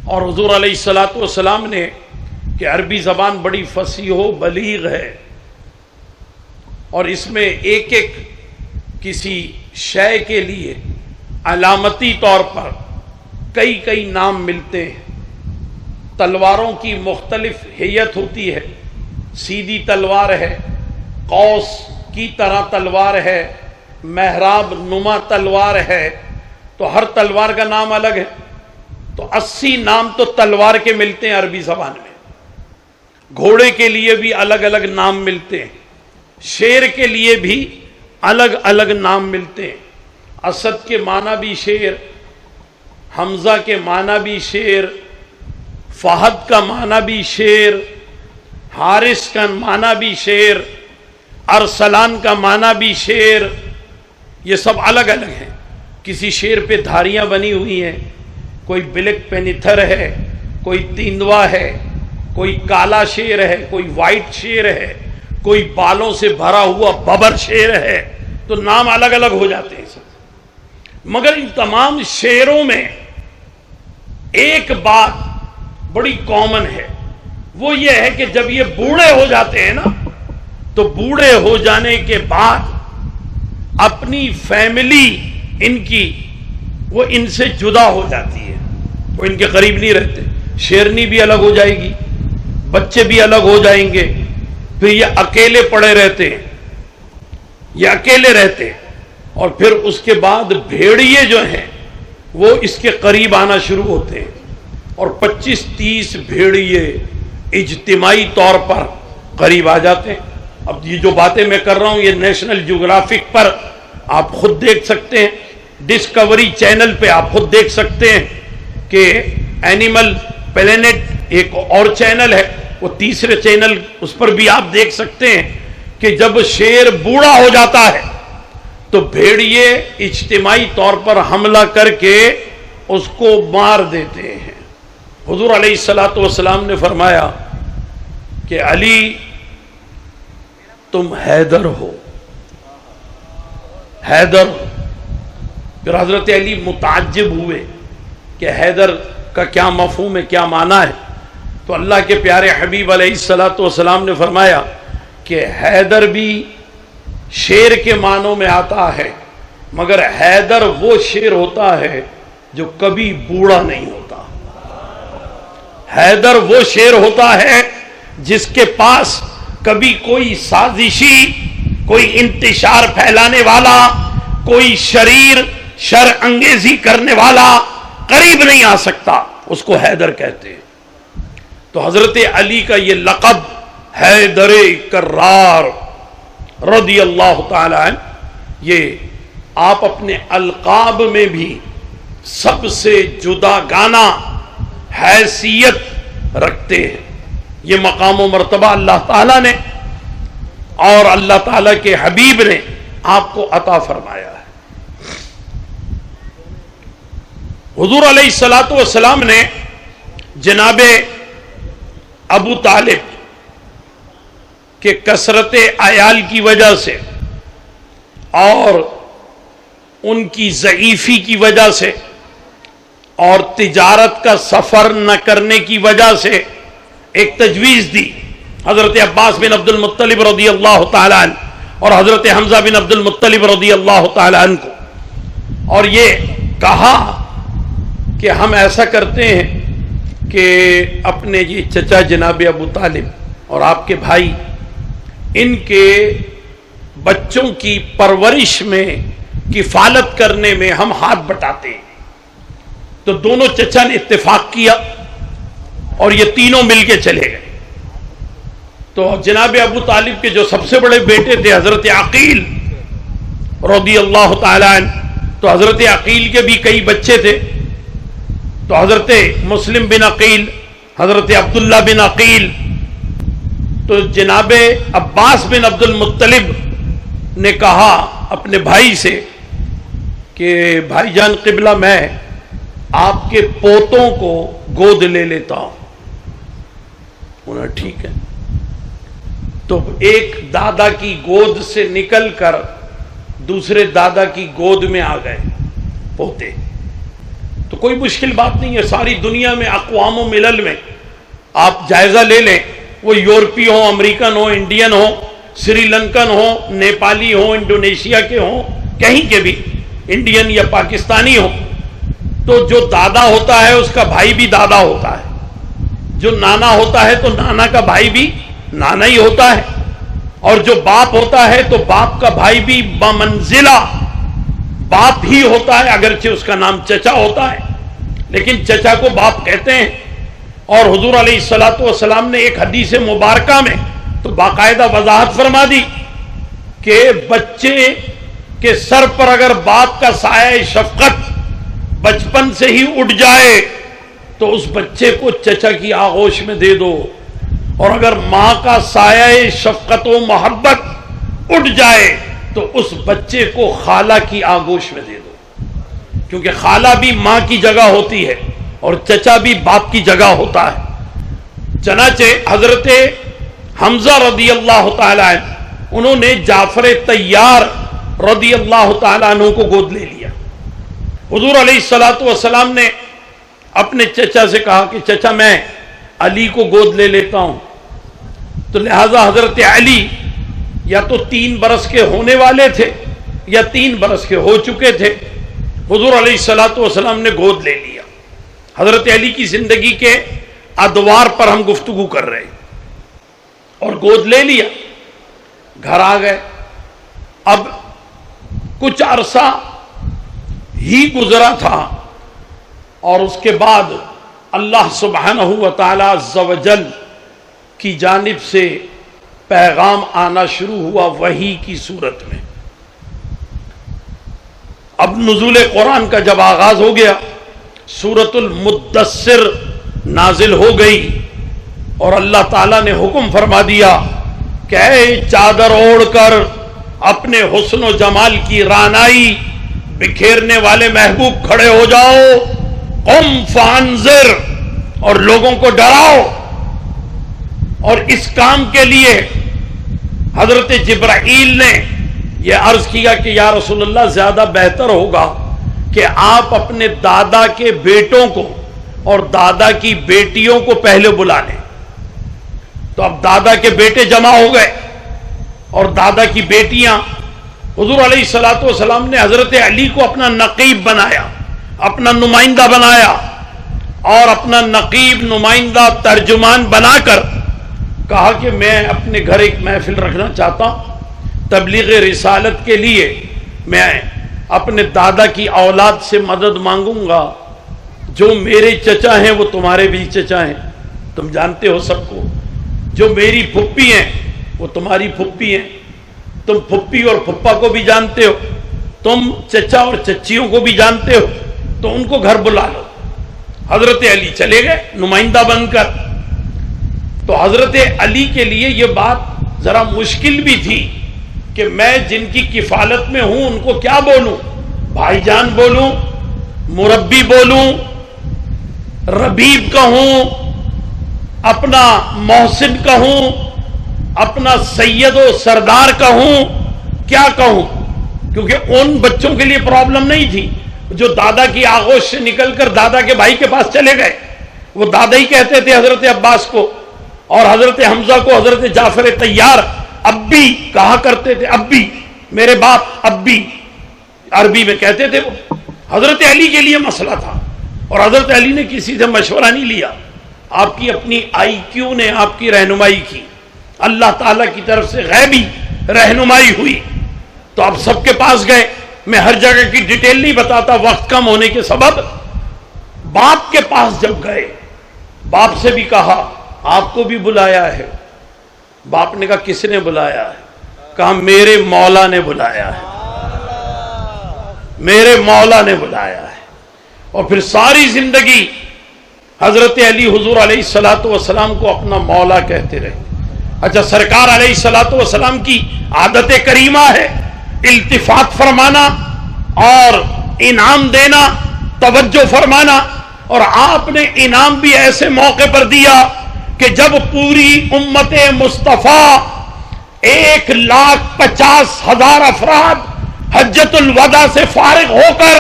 اور حضور علیہ الصلوۃ والسلام نے کہ عربی زبان بڑی فصیح و بلیغ ہے، اور اس میں ایک ایک کسی شے کے لیے علامتی طور پر کئی کئی نام ملتے ہیں۔ تلواروں کی مختلف ہیئت ہوتی ہے، سیدھی تلوار ہے، قوس کی طرح تلوار ہے، محراب نما تلوار ہے، تو ہر تلوار کا نام الگ ہے۔ تو 80 نام تو تلوار کے ملتے ہیں عربی زبان میں۔ گھوڑے کے لیے بھی الگ الگ نام ملتے ہیں، شیر کے لیے بھی الگ الگ نام ملتے ہیں۔ اسد کے معنی بھی شیر، حمزہ کے معنی بھی شیر، فہد کا معنی بھی شیر، حارث کا معنی بھی شیر، ارسلان کا معنی بھی شیر، یہ سب الگ الگ ہیں۔ کسی شیر پہ دھاریاں بنی ہوئی ہیں، کوئی بلیک پینتھر ہے، کوئی تیندوا ہے، کوئی کالا شیر ہے، کوئی وائٹ شیر ہے، کوئی بالوں سے بھرا ہوا ببر شیر ہے، تو نام الگ الگ ہو جاتے ہیں سب۔ مگر ان تمام شیروں میں ایک بات بڑی کامن ہے، وہ یہ ہے کہ جب یہ بوڑھے ہو جاتے ہیں نا، تو بوڑھے ہو جانے کے بعد اپنی فیملی ان کی وہ ان سے جدا ہو جاتی ہے، وہ ان کے قریب نہیں رہتے۔ شیرنی بھی الگ ہو جائے گی، بچے بھی الگ ہو جائیں گے، پھر یہ اکیلے پڑے رہتے ہیں، یہ اکیلے رہتے ہیں، اور پھر اس کے بعد بھیڑیے جو ہیں وہ اس کے قریب آنا شروع ہوتے ہیں، اور 25-30 بھیڑیے اجتماعی طور پر قریب آ جاتے ہیں۔ اب یہ جو باتیں میں کر رہا ہوں یہ نیشنل جیوگرافک پر آپ خود دیکھ سکتے ہیں، ڈسکوری چینل پہ آپ خود دیکھ سکتے ہیں کہ اینیمل پلینٹ ایک اور چینل ہے، وہ تیسرے چینل اس پر بھی آپ دیکھ سکتے ہیں کہ جب شیر بوڑھا ہو جاتا ہے تو بھیڑیے اجتماعی طور پر حملہ کر کے اس کو مار دیتے ہیں۔ حضور علیہ الصلوۃ والسلام نے فرمایا کہ علی تم حیدر ہو، حیدر۔ پھر حضرت علی متعجب ہوئے کہ حیدر کا کیا مفہوم ہے، کیا معنی ہے؟ تو اللہ کے پیارے حبیب علیہ الصلوۃ والسلام نے فرمایا کہ حیدر بھی شیر کے معنوں میں آتا ہے، مگر حیدر وہ شیر ہوتا ہے جو کبھی بوڑھا نہیں ہوتا۔ حیدر وہ شیر ہوتا ہے جس کے پاس کبھی کوئی سازشی، کوئی انتشار پھیلانے والا، کوئی شریر شر انگیزی کرنے والا قریب نہیں آ سکتا، اس کو حیدر کہتے ہیں۔ تو حضرت علی کا یہ لقب حیدر کرار رضی اللہ تعالی عنہ، یہ آپ اپنے القاب میں بھی سب سے جدا گانا حیثیت رکھتے ہیں۔ یہ مقام و مرتبہ اللہ تعالیٰ نے اور اللہ تعالیٰ کے حبیب نے آپ کو عطا فرمایا ہے۔ حضور علیہ الصلوۃ والسلام نے جناب ابو طالب کے کثرت عیال کی وجہ سے اور ان کی ضعیفی کی وجہ سے اور تجارت کا سفر نہ کرنے کی وجہ سے ایک تجویز دی حضرت عباس بن عبد المطلب رضی اللہ تعالی عنہ اور حضرت حمزہ بن عبد المطلب رضی اللہ تعالی عنہ کو، اور یہ کہا کہ ہم ایسا کرتے ہیں کہ اپنے یہ چچا جناب ابو طالب اور آپ کے بھائی، ان کے بچوں کی پرورش میں کفالت کرنے میں ہم ہاتھ بٹاتے ہیں۔ تو دونوں چچا نے اتفاق کیا اور یہ تینوں مل کے چلے گئے۔ تو جناب ابو طالب کے جو سب سے بڑے بیٹے تھے حضرت عقیل رضی اللہ تعالی عنہ، تو حضرت عقیل کے بھی کئی بچے تھے، تو حضرت مسلم بن عقیل، حضرت عبداللہ بن عقیل، تو جناب عباس بن عبد المطلب نے کہا اپنے بھائی سے کہ بھائی جان قبلہ، میں آپ کے پوتوں کو گود لے لیتا ہوں۔ انہوں نے ٹھیک ہے۔ تو ایک دادا کی گود سے نکل کر دوسرے دادا کی گود میں آ گئے پوتے۔ تو تو کوئی مشکل بات نہیں ہے. ساری دنیا میں اقوام و ملل میں آپ جائزہ لے لیں، وہ یورپی ہوں، امریکن ہوں، انڈین ہوں، سری لنکن ہوں، نیپالی ہوں، انڈونیشیا کے ہوں، کہیں کے بھی انڈین یا پاکستانی ہوں، تو جو دادا ہوتا ہے اس کا بھائی بھی دادا ہوتا ہے، جو نانا ہوتا ہے تو نانا کا بھائی بھی نانا ہی ہوتا ہے، اور جو باپ ہوتا ہے تو باپ کا بھائی بھی بمنزلہ باپ ہی ہوتا ہے، اگرچہ اس کا نام چچا ہوتا ہے لیکن چچا کو باپ کہتے ہیں. اور حضور علیہ الصلوۃ والسلام نے ایک حدیث مبارکہ میں تو باقاعدہ وضاحت فرما دی کہ بچے کے سر پر اگر باپ کا سایہ شفقت بچپن سے ہی اٹھ جائے تو اس بچے کو چچا کی آغوش میں دے دو، اور اگر ماں کا سایہ شفقت و محبت اٹھ جائے تو اس بچے کو خالہ کی آغوش میں دے دو، کیونکہ خالہ بھی ماں کی جگہ ہوتی ہے اور چچا بھی باپ کی جگہ ہوتا ہے. چنانچہ حضرت حمزہ رضی اللہ تعالی عنہ انہوں نے جعفر طیار رضی اللہ تعالی عنہ کو گود لے لیا. حضور علیہ الصلوۃ والسلام نے اپنے چچا سے کہا کہ چچا میں علی کو گود لے لیتا ہوں، تو لہذا حضرت علی یا تو 3 برس کے ہونے والے تھے یا 3 برس کے ہو چکے تھے. حضور علیہ الصلوۃ والسلام نے گود لے لیا. حضرت علی کی زندگی کے ادوار پر ہم گفتگو کر رہے ہیں، اور گود لے لیا، گھر آ گئے. اب کچھ عرصہ ہی گزرا تھا اور اس کے بعد اللہ سبحانہ و تعالی عز و جل کی جانب سے پیغام آنا شروع ہوا وحی کی صورت میں. اب نزول قرآن کا جب آغاز ہو گیا، سورۃ المدثر نازل ہو گئی اور اللہ تعالیٰ نے حکم فرما دیا کہ اے چادر اوڑھ کر اپنے حسن و جمال کی رانائی بکھیرنے والے محبوب کھڑے ہو جاؤ، قم فانذر، اور لوگوں کو ڈراؤ. اور اس کام کے لیے حضرت جبرائیل نے یہ عرض کیا کہ یا رسول اللہ زیادہ بہتر ہوگا کہ آپ اپنے دادا کے بیٹوں کو اور دادا کی بیٹیوں کو پہلے بلا لیں. تو اب دادا کے بیٹے جمع ہو گئے اور دادا کی بیٹیاں. حضور علیہ الصلوۃ والسلام نے حضرت علی کو اپنا نقیب بنایا، اپنا نمائندہ بنایا، اور اپنا نقیب نمائندہ ترجمان بنا کر کہا کہ میں اپنے گھر ایک محفل رکھنا چاہتا ہوں، تبلیغ رسالت کے لیے میں اپنے دادا کی اولاد سے مدد مانگوں گا. جو میرے چچا ہیں وہ تمہارے بھی چچا ہیں، تم جانتے ہو سب کو. جو میری پھپھی ہیں وہ تمہاری پھپھی ہیں، تم پھپھی اور پھپھا کو بھی جانتے ہو، تم چچا اور چچیوں کو بھی جانتے ہو، تو ان کو گھر بلا لو. حضرت علی چلے گئے نمائندہ بن کر. تو حضرت علی کے لیے یہ بات ذرا مشکل بھی تھی کہ میں جن کی کفالت میں ہوں ان کو کیا بولوں، بھائی جان بولوں، مربی بولوں، ربیب کہوں، اپنا محسن کہوں، اپنا سید و سردار کہوں، کیا کہوں، کیونکہ ان بچوں کے لیے پرابلم نہیں تھی جو دادا کی آغوش سے نکل کر دادا کے بھائی کے پاس چلے گئے. وہ دادا ہی کہتے تھے حضرت عباس کو، اور حضرت حمزہ کو حضرت جعفر طیار ابی کہا کرتے تھے. ابی، میرے باپ ابی، عربی میں کہتے تھے. وہ حضرت علی کے لیے مسئلہ تھا اور حضرت علی نے کسی سے مشورہ نہیں لیا. آپ کی اپنی آئی کیو نے آپ کی رہنمائی کی، اللہ تعالیٰ کی طرف سے غیبی رہنمائی ہوئی. تو آپ سب کے پاس گئے. میں ہر جگہ کی ڈیٹیل نہیں بتاتا وقت کم ہونے کے سبب. باپ کے پاس جب گئے، باپ سے بھی کہا آپ کو بھی بلایا ہے. باپ نے کہا کس نے بلایا ہے؟ کہا میرے مولا نے بلایا ہے، میرے مولا نے بلایا ہے. اور پھر ساری زندگی حضرت علی حضور علیہ الصلوۃ والسلام کو اپنا مولا کہتے رہے. اچھا، سرکار علیہ الصلوۃ والسلام کی عادت کریمہ ہے التفات فرمانا اور انعام دینا، توجہ فرمانا. اور آپ نے انعام بھی ایسے موقع پر دیا کہ جب پوری امت مصطفیٰ 1,50,000 افراد حجۃ الوداع سے فارغ ہو کر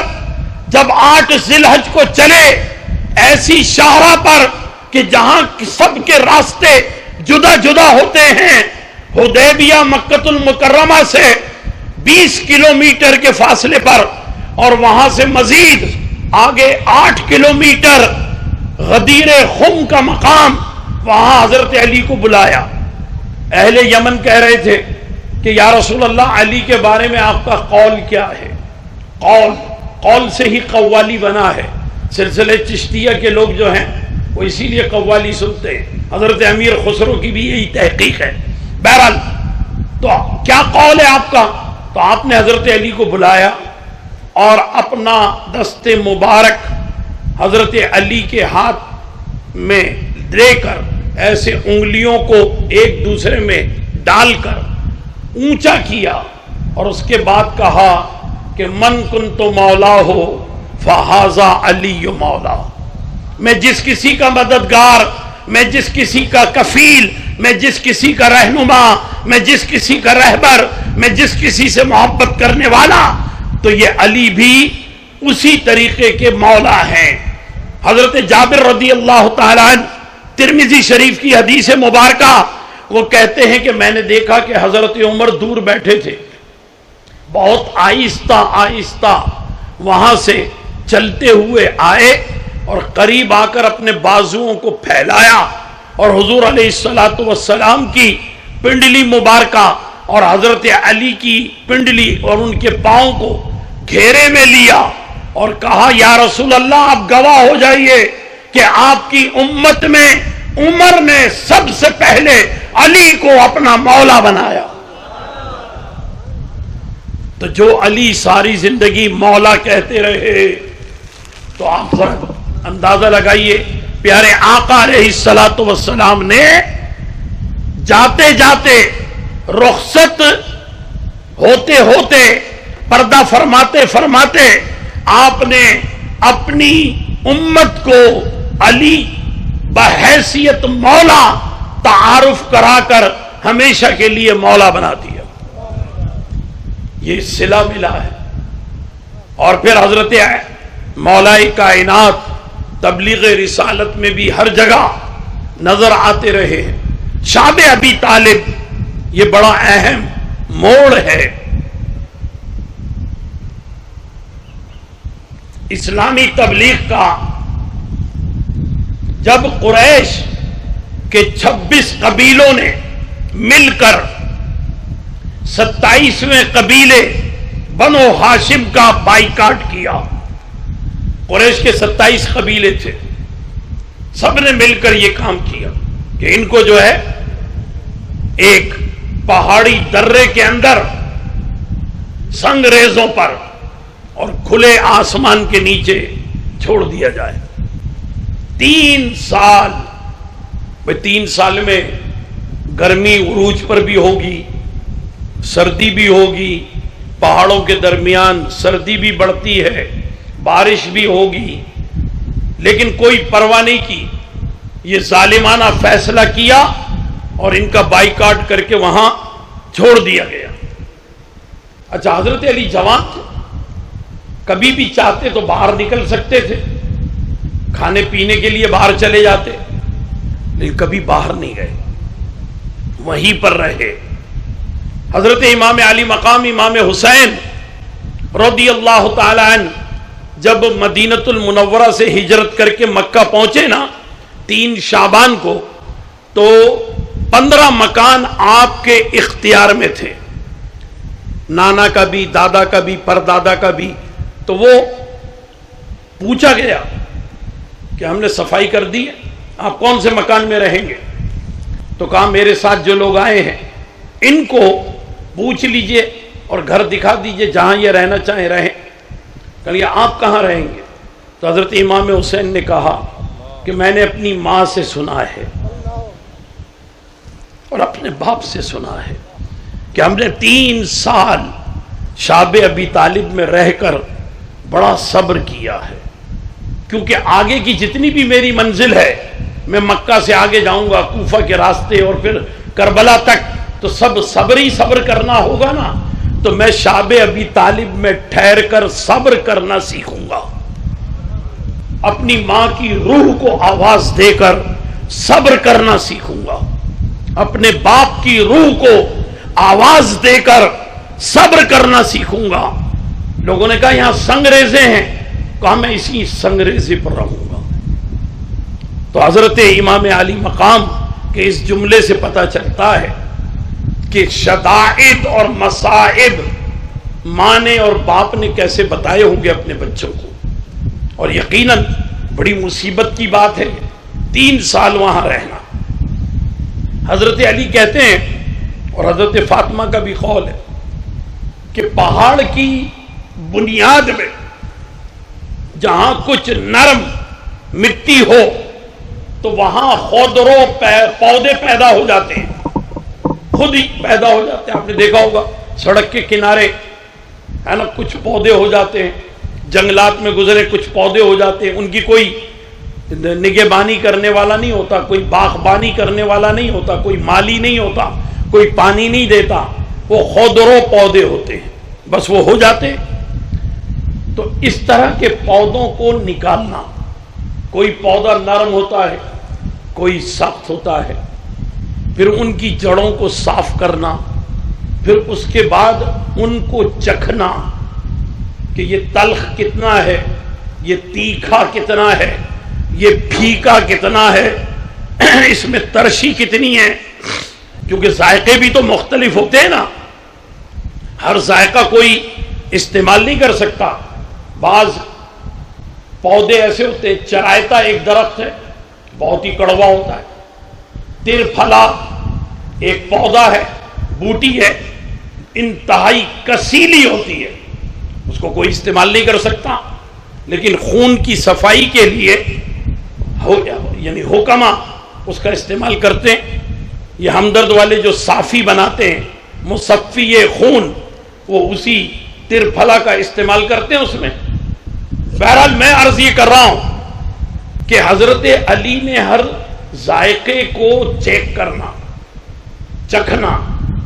جب 8 ذی الحج کو چلے ایسی شاہراہ پر کہ جہاں سب کے راستے جدا جدا ہوتے ہیں، حدیبیہ مکۃ المکرمہ سے 20 کلومیٹر کے فاصلے پر، اور وہاں سے مزید آگے 8 کلومیٹر غدیر خم کا مقام، وہاں حضرت علی کو بلایا۔ اہل یمن کہہ رہے تھے کہ یا رسول اللہ، علی کے بارے میں آپ کا قول کیا ہے؟ قول سے ہی قوالی بنا ہے۔ سلسلہ چشتیہ کے لوگ جو ہیں وہ اسی لیے قوالی سنتے ہیں، حضرت امیر خسرو کی بھی یہی تحقیق ہے۔ بہرحال تو کیا قول ہے آپ کا؟ تو آپ نے حضرت علی کو بلایا اور اپنا دست مبارک حضرت علی کے ہاتھ میں دے کر ایسے انگلیوں کو ایک دوسرے میں ڈال کر اونچا کیا، اور اس کے بعد کہا کہ من کنت مولا ہو فہذا علی مولا، میں جس کسی کا مددگار، میں جس کسی کا کفیل، میں جس کسی کا رہنما، میں جس کسی کا رہبر، میں جس کسی سے محبت کرنے والا، تو یہ علی بھی اسی طریقے کے مولا ہیں۔ حضرت جابر رضی اللہ تعالیٰ عنہ، ترمذی شریف کی حدیث مبارکہ، وہ کہتے ہیں کہ میں نے دیکھا کہ حضرت عمر دور بیٹھے تھے، بہت آہستہ آہستہ وہاں سے چلتے ہوئے آئے اور قریب آ کر اپنے بازوؤں کو پھیلایا اور حضور علیہ السلام کی پنڈلی مبارکہ اور حضرت علی کی پنڈلی اور ان کے پاؤں کو گھیرے میں لیا اور کہا یا رسول اللہ، آپ گواہ ہو جائیے کہ آپ کی امت میں عمر نے سب سے پہلے علی کو اپنا مولا بنایا۔ تو جو علی ساری زندگی مولا کہتے رہے، تو آپ ذرا اندازہ لگائیے، پیارے آقا علیہ السلام نے جاتے جاتے، رخصت ہوتے ہوتے، پردہ فرماتے فرماتے، آپ نے اپنی امت کو علی بحیثیت مولا تعارف کرا کر ہمیشہ کے لیے مولا بنا دیا۔ یہ صلہ ملا ہے۔ اور پھر حضرت مولا کائنات تبلیغ رسالت میں بھی ہر جگہ نظر آتے رہے ہیں۔ شاب ابی طالب یہ بڑا اہم موڑ ہے اسلامی تبلیغ کا، جب قریش کے 26 قبیلوں نے مل کر 27ویں قبیلے بنو ہاشم کا بائیکاٹ کیا۔ قریش کے 27 قبیلے تھے، سب نے مل کر یہ کام کیا کہ ان کو جو ہے ایک پہاڑی درے کے اندر سنگ ریزوں پر اور کھلے آسمان کے نیچے چھوڑ دیا جائے۔ 3 سال، 3 سال میں گرمی عروج پر بھی ہوگی، سردی بھی ہوگی، پہاڑوں کے درمیان سردی بھی بڑھتی ہے، بارش بھی ہوگی، لیکن کوئی پرواہ نہیں کی۔ یہ ظالمانہ فیصلہ کیا اور ان کا بائیکاٹ کر کے وہاں چھوڑ دیا گیا۔ اچھا، حضرت علی جوان تھے، کبھی بھی چاہتے تو باہر نکل سکتے تھے، کھانے پینے کے لیے باہر چلے جاتے، لیکن کبھی باہر نہیں گئے، وہیں پر رہے۔ حضرت امام علی مقام امام حسین رضی اللہ تعالی عنہ جب مدینۃ المنورہ سے ہجرت کر کے مکہ پہنچے نا 3 شعبان کو، تو 15 مکان آپ کے اختیار میں تھے، نانا کا بھی، دادا کا بھی، پردادا کا بھی۔ تو وہ پوچھا گیا کہ ہم نے صفائی کر دی ہے، آپ کون سے مکان میں رہیں گے؟ تو کہا میرے ساتھ جو لوگ آئے ہیں ان کو پوچھ لیجئے اور گھر دکھا دیجئے، جہاں یہ رہنا چاہیں رہیں۔ کہ آپ کہاں رہیں گے؟ تو حضرت امام حسین نے کہا کہ میں نے اپنی ماں سے سنا ہے اور اپنے باپ سے سنا ہے کہ ہم نے 3 سال شاب ابی طالب میں رہ کر بڑا صبر کیا ہے، کیونکہ آگے کی جتنی بھی میری منزل ہے، میں مکہ سے آگے جاؤں گا کوفہ کے راستے اور پھر کربلا تک، تو سب صبر ہی صبر کرنا ہوگا نا، تو میں شاب ابی طالب میں ٹھہر کر صبر کرنا سیکھوں گا۔ اپنی ماں کی روح کو آواز دے کر صبر کرنا سیکھوں گا، اپنے باپ کی روح کو آواز دے کر صبر کرنا سیکھوں گا۔ لوگوں نے کہا یہاں سنگریزے ہیں، کہا میں اسی سنگریزے پر رہوں گا۔ تو حضرت امام علی مقام کے اس جملے سے پتہ چلتا ہے کہ شدائد اور مصائب ماں نے اور باپ نے کیسے بتائے ہوں گے اپنے بچوں کو، اور یقیناً بڑی مصیبت کی بات ہے 3 سال وہاں رہنا۔ حضرت علی کہتے ہیں، اور حضرت فاطمہ کا بھی قول ہے، کہ پہاڑ کی بنیاد میں جہاں کچھ نرم مٹی ہو تو وہاں خودرو پودے پیدا ہو جاتے ہیں، خود ہی پیدا ہو جاتے ہیں۔ آپ نے دیکھا ہوگا سڑک کے کنارے ہے نا، کچھ پودے ہو جاتے ہیں، جنگلات میں گزرے کچھ پودے ہو جاتے ہیں، ان کی کوئی نگہبانی کرنے والا نہیں ہوتا، کوئی باغبانی کرنے والا نہیں ہوتا، کوئی مالی نہیں ہوتا، کوئی پانی نہیں دیتا، وہ خودرو پودے ہوتے ہیں، بس وہ ہو جاتے ہیں۔ تو اس طرح کے پودوں کو نکالنا، کوئی پودا نرم ہوتا ہے، کوئی سخت ہوتا ہے، پھر ان کی جڑوں کو صاف کرنا، پھر اس کے بعد ان کو چکھنا کہ یہ تلخ کتنا ہے، یہ تیکھا کتنا ہے، یہ پھیکا کتنا ہے، اس میں ترشی کتنی ہے، کیونکہ ذائقے بھی تو مختلف ہوتے ہیں نا، ہر ذائقہ کوئی استعمال نہیں کر سکتا۔ بعض پودے ایسے ہوتے ہیں، چرائتا ایک درخت ہے بہت ہی کڑوا ہوتا ہے، ترپھلا ایک پودا ہے، بوٹی ہے، انتہائی کسیلی ہوتی ہے، اس کو کوئی استعمال نہیں کر سکتا، لیکن خون کی صفائی کے لیے یعنی حکما اس کا استعمال کرتے ہیں۔ یہ ہمدرد والے جو صافی بناتے ہیں، مصفی خون، وہ اسی ترپھلا کا استعمال کرتے ہیں اس میں۔ بہرحال میں عرض یہ کر رہا ہوں کہ حضرت علی نے ہر ذائقے کو چیک کرنا، چکھنا۔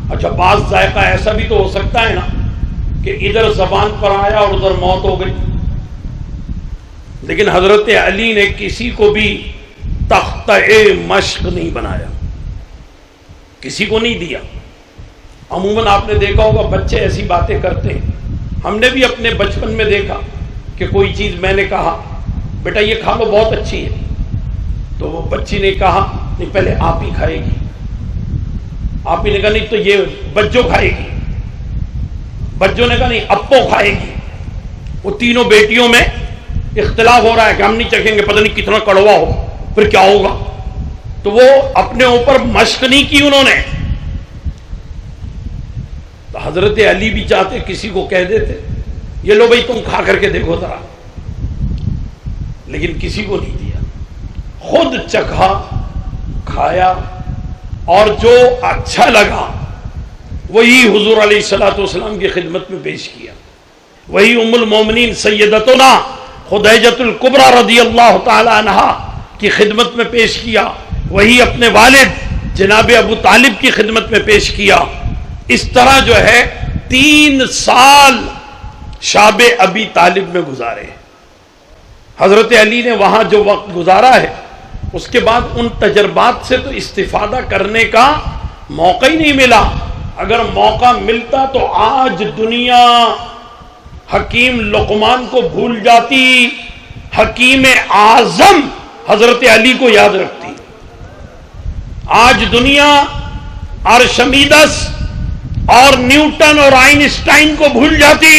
اچھا بعض ذائقہ ایسا بھی تو ہو سکتا ہے نا کہ ادھر زبان پر آیا اور ادھر موت ہو گئی، لیکن حضرت علی نے کسی کو بھی تختہ مشق نہیں بنایا، کسی کو نہیں دیا۔ عموماً آپ نے دیکھا ہوگا بچے ایسی باتیں کرتے ہیں، ہم نے بھی اپنے بچپن میں دیکھا کہ کوئی چیز میں نے کہا بیٹا یہ کھا لو بہت اچھی ہے، تو وہ بچی نے کہا نہیں پہلے آپ ہی کھائے گی، آپ ہی نے کہا نہیں تو یہ بچوں کھائے گی، بچوں نے کہا نہیں اپو کھائے گی۔ وہ تینوں بیٹیوں میں اختلاف ہو رہا ہے کہ ہم نہیں چکھیں گے، پتہ نہیں کتنا کڑوا ہو، پھر کیا ہوگا۔ تو وہ اپنے اوپر مشق نہیں کی انہوں نے۔ تو حضرت علی بھی چاہتے کسی کو کہہ دیتے یہ لو بھائی تم کھا کر کے دیکھو ذرا، لیکن کسی کو نہیں دیا، خود چکھا، کھایا، اور جو اچھا لگا وہی حضور علیہ الصلوۃ والسلام کی خدمت میں پیش کیا، وہی ام المومنین سیدتنا خدیجۃ الکبریٰ رضی اللہ تعالی عنہا کی خدمت میں پیش کیا، وہی اپنے والد جناب ابو طالب کی خدمت میں پیش کیا۔ اس طرح جو ہے 3 سال شاب ابی طالب میں گزارے۔ حضرت علی نے وہاں جو وقت گزارا ہے اس کے بعد ان تجربات سے تو استفادہ کرنے کا موقع ہی نہیں ملا۔ اگر موقع ملتا تو آج دنیا حکیم لقمان کو بھول جاتی، حکیم اعظم حضرت علی کو یاد رکھتی۔ آج دنیا آرشمیدس اور نیوٹن اور آئنسٹائن کو بھول جاتی،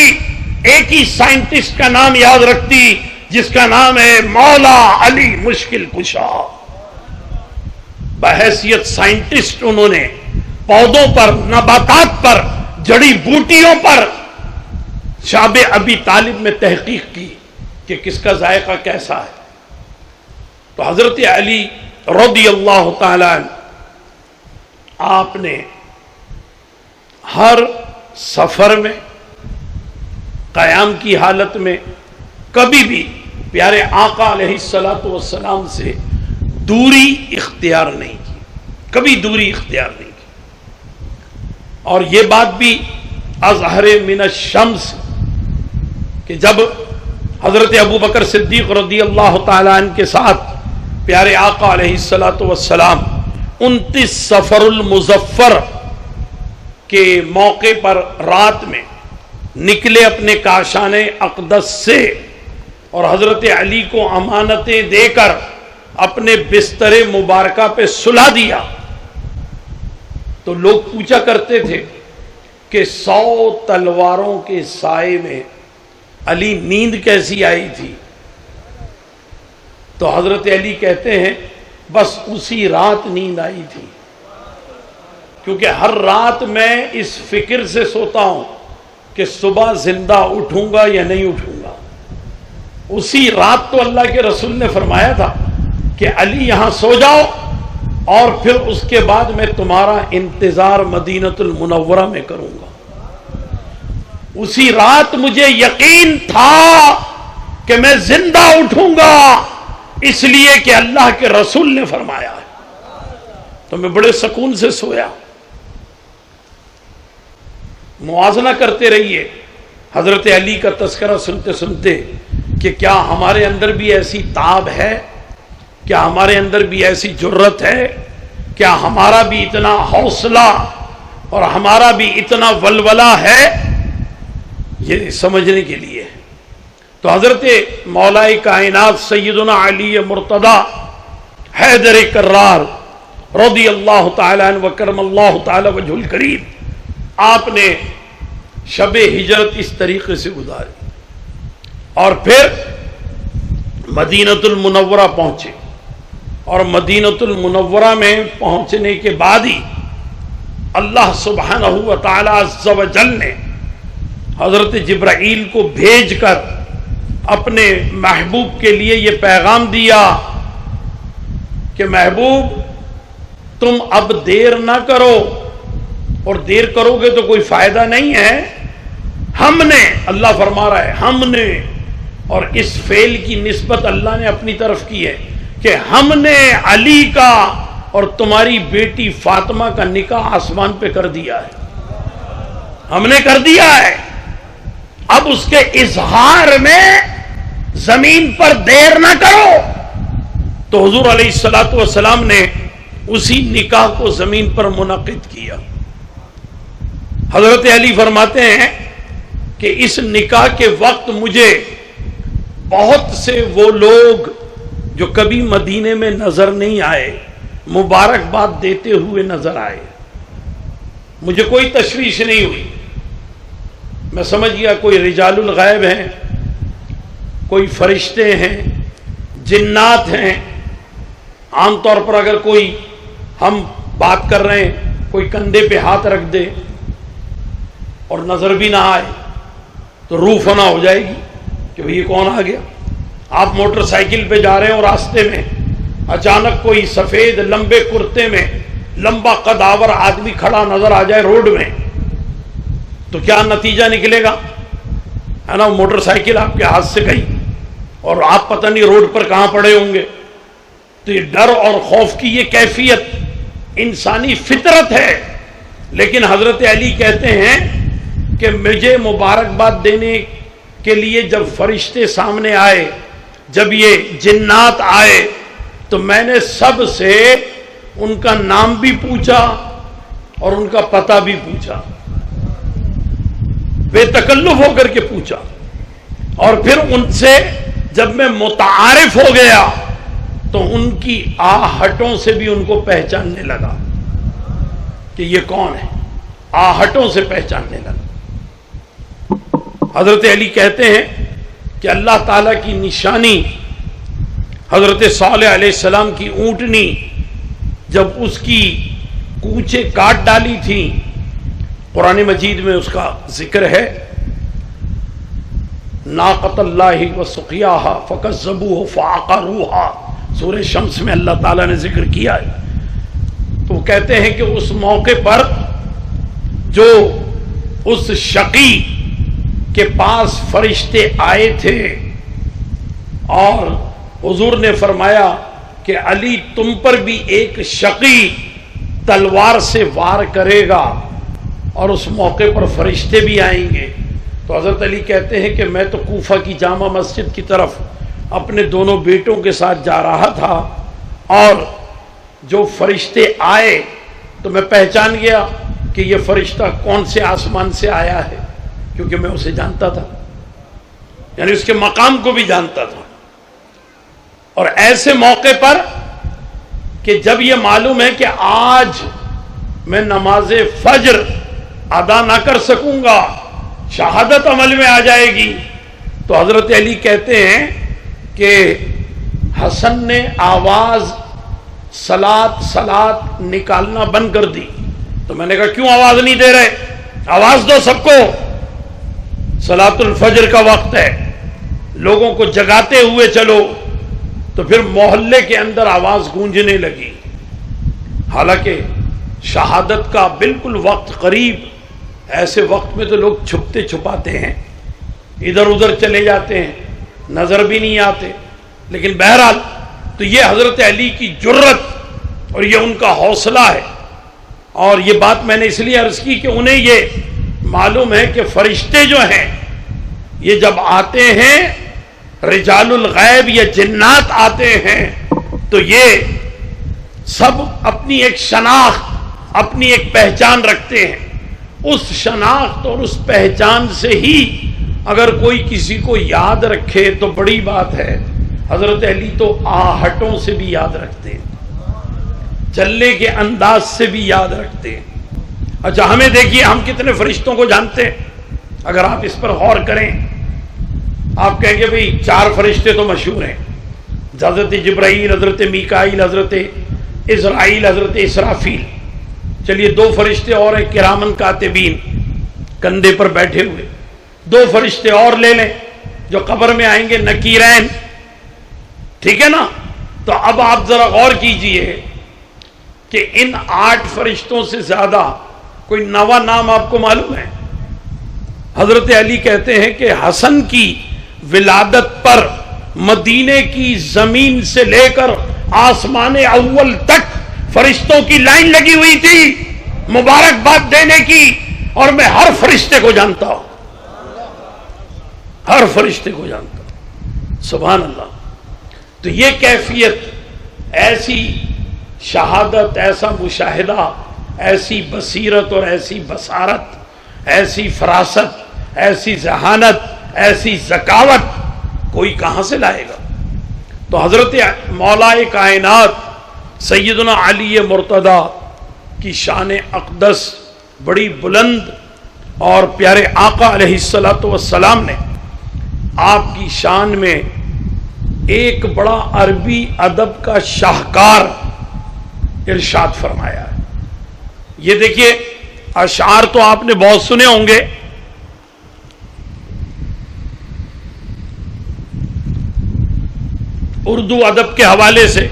ایک ہی سائنٹسٹ کا نام یاد رکھتی جس کا نام ہے مولا علی مشکل کشا۔ بحیثیت سائنٹسٹ انہوں نے پودوں پر، نباتات پر، جڑی بوٹیوں پر شاب ابی طالب میں تحقیق کی کہ کس کا ذائقہ کیسا ہے۔ تو حضرت علی رضی اللہ تعالی عنہ آپ نے ہر سفر میں، قیام کی حالت میں کبھی بھی پیارے آقا علیہ الصلوۃ والسلام سے دوری اختیار نہیں کی، کبھی دوری اختیار نہیں کی۔ اور یہ بات بھی اظہر من الشمس کہ جب حضرت ابو بکر صدیق رضی اللہ تعالیٰ عنہ کے ساتھ پیارے آقا علیہ الصلوۃ والسلام 29 سفر المظفر کے موقع پر رات میں نکلے اپنے کاشان اقدس سے، اور حضرت علی کو امانتیں دے کر اپنے بستر مبارکہ پہ سلا دیا۔ تو لوگ پوچھا کرتے تھے کہ 100 تلواروں کے سائے میں علی نیند کیسی آئی تھی؟ تو حضرت علی کہتے ہیں بس اسی رات نیند آئی تھی، کیونکہ ہر رات میں اس فکر سے سوتا ہوں کہ صبح زندہ اٹھوں گا یا نہیں اٹھوں گا۔ اسی رات تو اللہ کے رسول نے فرمایا تھا کہ علی یہاں سو جاؤ، اور پھر اس کے بعد میں تمہارا انتظار مدینۃ المنورہ میں کروں گا۔ اسی رات مجھے یقین تھا کہ میں زندہ اٹھوں گا، اس لیے کہ اللہ کے رسول نے فرمایا ہے، تو میں بڑے سکون سے سویا۔ موازنہ کرتے رہیے حضرت علی کا تذکرہ سنتے سنتے کہ کیا ہمارے اندر بھی ایسی تاب ہے، کیا ہمارے اندر بھی ایسی جرت ہے، کیا ہمارا بھی اتنا حوصلہ اور ہمارا بھی اتنا ولولہ ہے، یہ سمجھنے کے لیے۔ تو حضرت مولا کائنات سیدنا علی مرتضی حیدر کرار رضی اللہ تعالیٰ عنہ وکرم اللہ تعالیٰ وجہ الکریم، آپ نے شب ہجرت اس طریقے سے گزاری، اور پھر مدینۃ المنورہ پہنچے، اور مدینۃ المنورہ میں پہنچنے کے بعد ہی اللہ سبحانہ و تعالیٰ عز و جل نے حضرت جبرائیل کو بھیج کر اپنے محبوب کے لیے یہ پیغام دیا کہ محبوب تم اب دیر نہ کرو، اور دیر کرو گے تو کوئی فائدہ نہیں ہے۔ ہم نے، اللہ فرما رہا ہے ہم نے، اور اس فعل کی نسبت اللہ نے اپنی طرف کی ہے کہ ہم نے علی کا اور تمہاری بیٹی فاطمہ کا نکاح آسمان پہ کر دیا ہے، ہم نے کر دیا ہے، اب اس کے اظہار میں زمین پر دیر نہ کرو۔ تو حضور علیہ الصلوۃ والسلام نے اسی نکاح کو زمین پر منعقد کیا۔ حضرت علی فرماتے ہیں کہ اس نکاح کے وقت مجھے بہت سے وہ لوگ جو کبھی مدینے میں نظر نہیں آئے مبارکباد دیتے ہوئے نظر آئے، مجھے کوئی تشویش نہیں ہوئی، میں سمجھ گیا کوئی رجال الغیب ہیں، کوئی فرشتے ہیں، جنات ہیں۔ عام طور پر اگر کوئی ہم بات کر رہے ہیں، کوئی کندھے پہ ہاتھ رکھ دے اور نظر بھی نہ آئے تو روح فنا ہو جائے گی کہ یہ کون آ گیا۔ آپ موٹر سائیکل پہ جا رہے ہیں اور راستے میں اچانک کوئی سفید لمبے کرتے میں لمبا قداور آدمی کھڑا نظر آ جائے روڈ میں، تو کیا نتیجہ نکلے گا؟ ہے نا، موٹر سائیکل آپ کے ہاتھ سے گئی اور آپ پتہ نہیں روڈ پر کہاں پڑے ہوں گے۔ تو یہ ڈر اور خوف کی یہ کیفیت انسانی فطرت ہے، لیکن حضرت علی کہتے ہیں کہ مجھے مبارکباد دینے کے لیے جب فرشتے سامنے آئے، جب یہ جنات آئے، تو میں نے سب سے ان کا نام بھی پوچھا اور ان کا پتہ بھی پوچھا، بے تکلف ہو کر کے پوچھا، اور پھر ان سے جب میں متعارف ہو گیا تو ان کی آہٹوں سے بھی ان کو پہچاننے لگا کہ یہ کون ہے، آہٹوں سے پہچاننے لگا۔ حضرت علی کہتے ہیں کہ اللہ تعالیٰ کی نشانی حضرت صالح علیہ السلام کی اونٹنی جب اس کی کوچے کاٹ ڈالی تھی، قرآن مجید میں اس کا ذکر ہے، ناقۃ اللہ وسقیاہا فکذبوہ فعقروہا، سورہ شمس میں اللہ تعالیٰ نے ذکر کیا ہے۔ تو کہتے ہیں کہ اس موقع پر جو اس شقی کے پاس فرشتے آئے تھے اور حضور نے فرمایا کہ علی تم پر بھی ایک شقی تلوار سے وار کرے گا، اور اس موقع پر فرشتے بھی آئیں گے، تو حضرت علی کہتے ہیں کہ میں تو کوفہ کی جامع مسجد کی طرف اپنے دونوں بیٹوں کے ساتھ جا رہا تھا، اور جو فرشتے آئے تو میں پہچان گیا کہ یہ فرشتہ کون سے آسمان سے آیا ہے، کیونکہ میں اسے جانتا تھا، یعنی اس کے مقام کو بھی جانتا تھا۔ اور ایسے موقع پر کہ جب یہ معلوم ہے کہ آج میں نماز فجر ادا نہ کر سکوں گا، شہادت عمل میں آ جائے گی، تو حضرت علی کہتے ہیں کہ حسن نے آواز صلاۃ صلاۃ نکالنا بند کر دی۔ تو میں نے کہا کیوں آواز نہیں دے رہے؟ آواز دو سب کو، صلاۃ الفجر کا وقت ہے، لوگوں کو جگاتے ہوئے چلو۔ تو پھر محلے کے اندر آواز گونجنے لگی، حالانکہ شہادت کا بالکل وقت قریب، ایسے وقت میں تو لوگ چھپتے چھپاتے ہیں، ادھر ادھر چلے جاتے ہیں، نظر بھی نہیں آتے۔ لیکن بہرحال تو یہ حضرت علی کی جرت اور یہ ان کا حوصلہ ہے۔ اور یہ بات میں نے اس لیے عرض کی کہ انہیں یہ معلوم ہے کہ فرشتے جو ہیں یہ جب آتے ہیں، رجال الغیب یا جنات آتے ہیں، تو یہ سب اپنی ایک شناخت، اپنی ایک پہچان رکھتے ہیں۔ اس شناخت اور اس پہچان سے ہی اگر کوئی کسی کو یاد رکھے تو بڑی بات ہے۔ حضرت علی تو آہٹوں سے بھی یاد رکھتے ہیں، چلنے کے انداز سے بھی یاد رکھتے ہیں۔ اچھا ہمیں دیکھیے ہم کتنے فرشتوں کو جانتے ہیں، اگر آپ اس پر غور کریں۔ آپ کہیں گے بھئی 4 فرشتے تو مشہور ہیں، حضرت جبرائیل، حضرت میکائیل، حضرت اسرائیل، حضرت اسرافیل۔ چلیے 2 فرشتے اور ہیں، کرامن کاتبین، کندھے پر بیٹھے ہوئے۔ 2 فرشتے اور لے لیں جو قبر میں آئیں گے، نکیرین، ٹھیک ہے نا؟ تو اب آپ ذرا غور کیجئے کہ ان 8 فرشتوں سے زیادہ کوئی 9 نام آپ کو معلوم ہے؟ حضرت علی کہتے ہیں کہ حسن کی ولادت پر مدینے کی زمین سے لے کر آسمان اول تک فرشتوں کی لائن لگی ہوئی تھی مبارکباد دینے کی، اور میں ہر فرشتے کو جانتا ہوں، ہر فرشتے کو جانتا ہوں۔ سبحان اللہ۔ تو یہ کیفیت، ایسی شہادت، ایسا مشاہدہ، ایسی بصیرت اور ایسی بصارت، ایسی فراست، ایسی ذہانت، ایسی ذکاوت کوئی کہاں سے لائے گا؟ تو حضرت مولا کائنات سیدنا علی مرتضی کی شان اقدس بڑی بلند، اور پیارے آقا علیہ الصلوۃ والسلام نے آپ کی شان میں ایک بڑا عربی ادب کا شاہکار ارشاد فرمایا ہے۔ یہ دیکھیے اشعار تو آپ نے بہت سنے ہوں گے، اردو ادب کے حوالے سے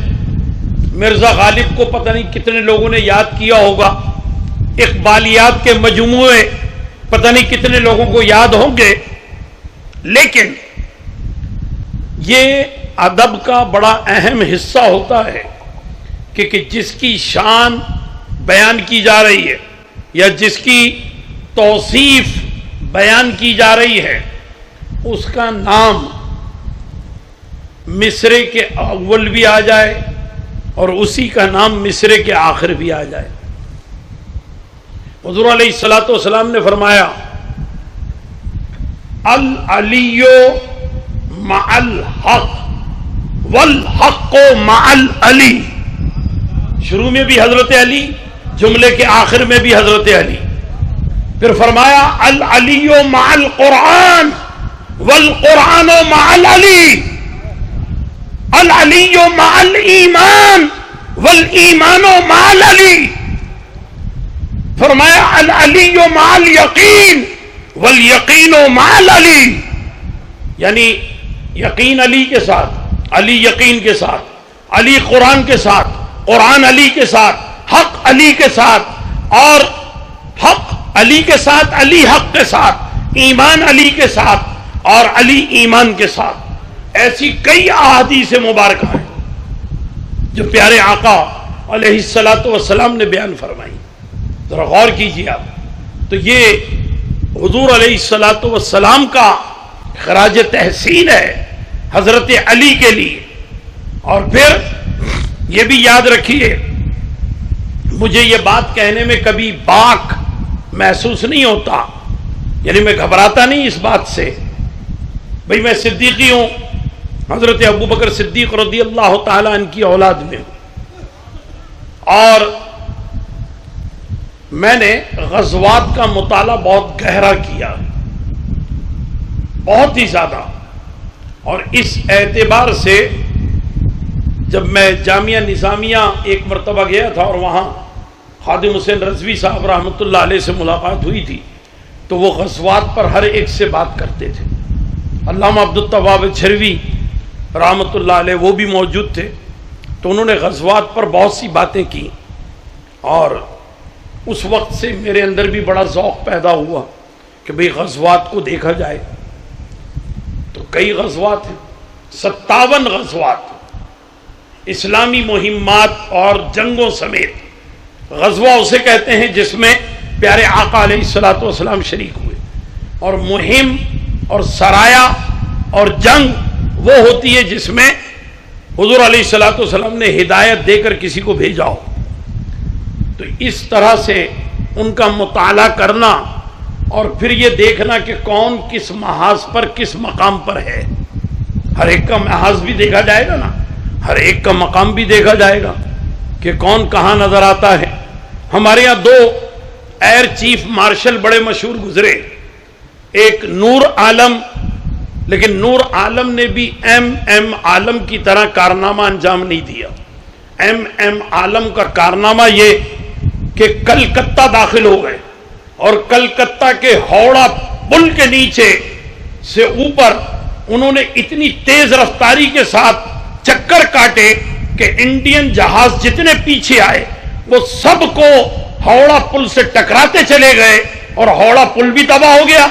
مرزا غالب کو پتہ نہیں کتنے لوگوں نے یاد کیا ہوگا، اقبالیات کے مجموعے پتہ نہیں کتنے لوگوں کو یاد ہوں گے، لیکن یہ ادب کا بڑا اہم حصہ ہوتا ہے کہ جس کی شان بیان کی جا رہی ہے یا جس کی توصیف بیان کی جا رہی ہے، اس کا نام مصرے کے اول بھی آ جائے اور اسی کا نام مصرے کے آخر بھی آ جائے۔ حضور علیہ الصلوۃ والسلام نے فرمایا العلی مع الحق والحق مع العلی، شروع میں بھی حضرت علی، جملے کے آخر میں بھی حضرت علی۔ پھر فرمایا العلی مع القرآن والقرآن مع العلی، العلی مع الایمان والایمان مع العلی۔ فرمایا العلی مع الیقین والیقین مع العلی، یعنی یقین علی کے ساتھ، علی یقین کے ساتھ، علی قرآن کے ساتھ، قرآن علی کے ساتھ، حق علی کے ساتھ، اور حق علی کے ساتھ، علی حق کے ساتھ، ایمان علی کے ساتھ، اور علی ایمان کے ساتھ۔ ایسی کئی احادیث مبارکہ ہیں جو پیارے آقا علیہ الصلوۃ والسلام نے بیان فرمائی۔ ذرا غور کیجیے آپ۔ تو یہ حضور علیہ الصلوۃ والسلام کا خراج تحسین ہے حضرت علی کے لیے. اور پھر یہ بھی یاد رکھیے، مجھے یہ بات کہنے میں کبھی باک محسوس نہیں ہوتا، یعنی میں گھبراتا نہیں اس بات سے. بھئی میں صدیقی ہوں، حضرت ابو بکر صدیق رضی اللہ تعالیٰ عنہ کی اولاد میں ہوں، اور میں نے غزوات کا مطالعہ بہت گہرا کیا، بہت ہی زیادہ. اور اس اعتبار سے جب میں جامعہ نظامیہ ایک مرتبہ گیا تھا اور وہاں خادم حسین رضوی صاحب رحمۃ اللہ علیہ سے ملاقات ہوئی تھی، تو وہ غزوات پر ہر ایک سے بات کرتے تھے. علامہ عبدالتواب جھروی رحمۃ اللہ علیہ وہ بھی موجود تھے، تو انہوں نے غزوات پر بہت سی باتیں کی. اور اس وقت سے میرے اندر بھی بڑا ذوق پیدا ہوا کہ بھئی غزوات کو دیکھا جائے. تو کئی غزوات ہیں، 57 غزوات اسلامی مہمات اور جنگوں سمیت. غزوہ اسے کہتے ہیں جس میں پیارے آقا علیہ الصلوۃ والسلام شریک ہوئے، اور مہم اور سرایا اور جنگ وہ ہوتی ہے جس میں حضور علیہ الصلوۃ والسلام نے ہدایت دے کر کسی کو بھیجا ہو. تو اس طرح سے ان کا مطالعہ کرنا اور پھر یہ دیکھنا کہ کون کس محاذ پر کس مقام پر ہے. ہر ایک کا محاذ بھی دیکھا جائے گا نا، ہر ایک کا مقام بھی دیکھا جائے گا کہ کون کہاں نظر آتا ہے. ہمارے یہاں 2 ایئر چیف مارشل بڑے مشہور گزرے، ایک نور عالم، لیکن نور عالم نے بھی ایم عالم کی طرح کارنامہ انجام نہیں دیا. ایم عالم کا کارنامہ یہ کہ کلکتہ داخل ہو گئے اور کلکتہ کے ہاوڑہ پل کے نیچے سے اوپر انہوں نے اتنی تیز رفتاری کے ساتھ چکر کاٹے کہ انڈین جہاز جتنے پیچھے آئے وہ سب کو ہاوڑہ پل سے ٹکراتے چلے گئے، اور ہاوڑہ پل بھی تباہ ہو گیا،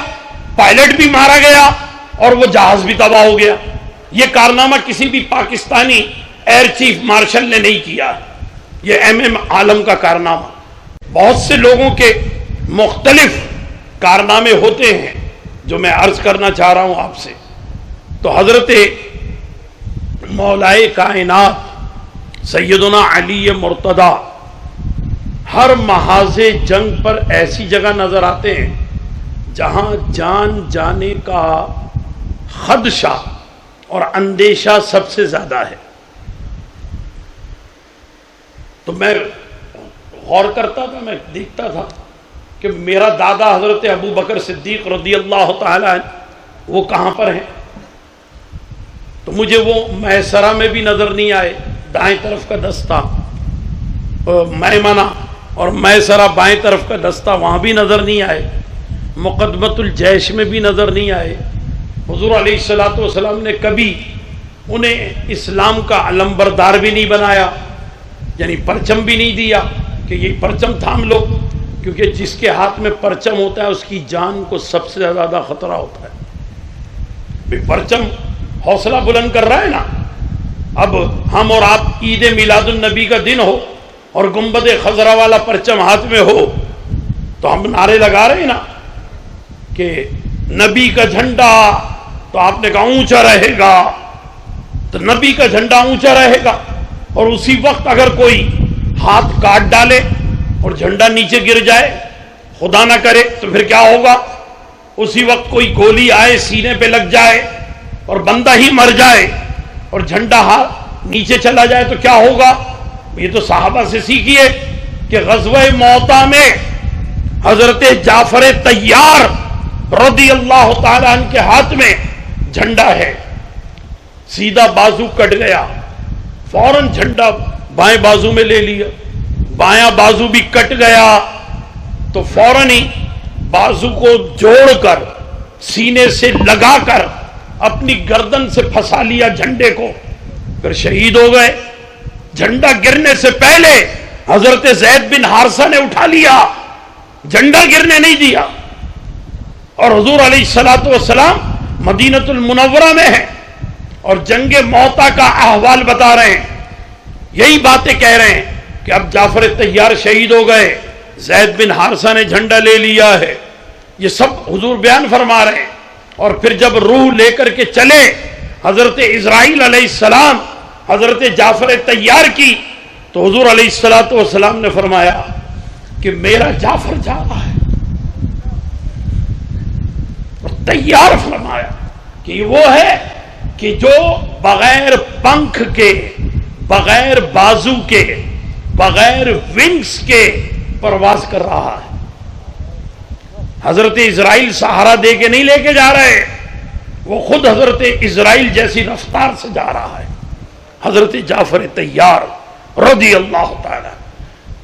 پائلٹ بھی مارا گیا، اور وہ جہاز بھی تباہ ہو گیا. یہ کارنامہ کسی بھی پاکستانی ایئر چیف مارشل نے نہیں کیا. یہ ایم عالم کا کارنامہ. بہت سے لوگوں کے مختلف کارنامے ہوتے ہیں جو میں عرض کرنا چاہ رہا ہوں آپ سے. تو حضرت مولائے کائنات سیدنا علی مرتضیٰ ہر محاذ جنگ پر ایسی جگہ نظر آتے ہیں جہاں جان جانے کا خدشہ اور اندیشہ سب سے زیادہ ہے. تو میں غور کرتا تھا، میں دیکھتا تھا کہ میرا دادا حضرت ابو بکر صدیق رضی اللہ تعالی عنہ وہ کہاں پر ہیں. تو مجھے وہ میسرہ میں بھی نظر نہیں آئے، دائیں طرف کا دستہ میمنہ اور میسرہ بائیں طرف کا دستہ وہاں بھی نظر نہیں آئے. مقدمۃ الجیش میں بھی نظر نہیں آئے. حضور علیہ الصلوۃ والسلام نے کبھی انہیں اسلام کا علمبردار بھی نہیں بنایا، یعنی پرچم بھی نہیں دیا کہ یہ پرچم تھام لو، کیونکہ جس کے ہاتھ میں پرچم ہوتا ہے اس کی جان کو سب سے زیادہ خطرہ ہوتا ہے. پرچم حوصلہ بلند کر رہا ہے نا. اب ہم اور آپ عید میلاد النبی کا دن ہو اور گنبد خضرا والا پرچم ہاتھ میں ہو تو ہم نعرے لگا رہے ہیں نا کہ نبی کا جھنڈا، تو آپ نے کہا اونچا رہے گا، تو نبی کا جھنڈا اونچا رہے گا. اور اسی وقت اگر کوئی ہاتھ کاٹ ڈالے اور جھنڈا نیچے گر جائے، خدا نہ کرے، تو پھر کیا ہوگا؟ اسی وقت کوئی گولی آئے سینے پہ لگ جائے اور بندہ ہی مر جائے اور جھنڈا نیچے چلا جائے تو کیا ہوگا؟ یہ تو صحابہ سے سیکھیے کہ غزوہ موطا میں حضرت جعفر طیار رضی اللہ تعالیٰ عنہ کے ہاتھ میں جھنڈا ہے، سیدھا بازو کٹ گیا، فوراً جھنڈا بائیں بازو میں لے لیا، بایاں بازو بھی کٹ گیا تو فوراً ہی بازو کو جوڑ کر سینے سے لگا کر اپنی گردن سے پھنسا لیا جھنڈے کو، پھر شہید ہو گئے. جھنڈا گرنے سے پہلے حضرت زید بن حارثہ نے اٹھا لیا، جھنڈا گرنے نہیں دیا. اور حضور علیہ الصلوۃ والسلام مدینۃ المنورہ میں ہیں اور جنگ موطا کا احوال بتا رہے ہیں، یہی باتیں کہہ رہے ہیں کہ اب جعفر طیار شہید ہو گئے، زید بن حارثہ نے جھنڈا لے لیا ہے، یہ سب حضور بیان فرما رہے ہیں. اور پھر جب روح لے کر کے چلے حضرت اسرائیل علیہ السلام حضرت جعفر طیار کی، تو حضور علیہ السلام نے فرمایا کہ میرا جعفر جا رہا ہے. اور طیار فرمایا کہ یہ وہ ہے کہ جو بغیر پنکھ کے، بغیر بازو کے، بغیر ونگز کے پرواز کر رہا ہے. حضرت اسرائیل سہارا دے کے نہیں لے کے جا رہے، وہ خود حضرت اسرائیل جیسی رفتار سے جا رہا ہے. حضرت جعفر طیار رضی اللہ تعالی.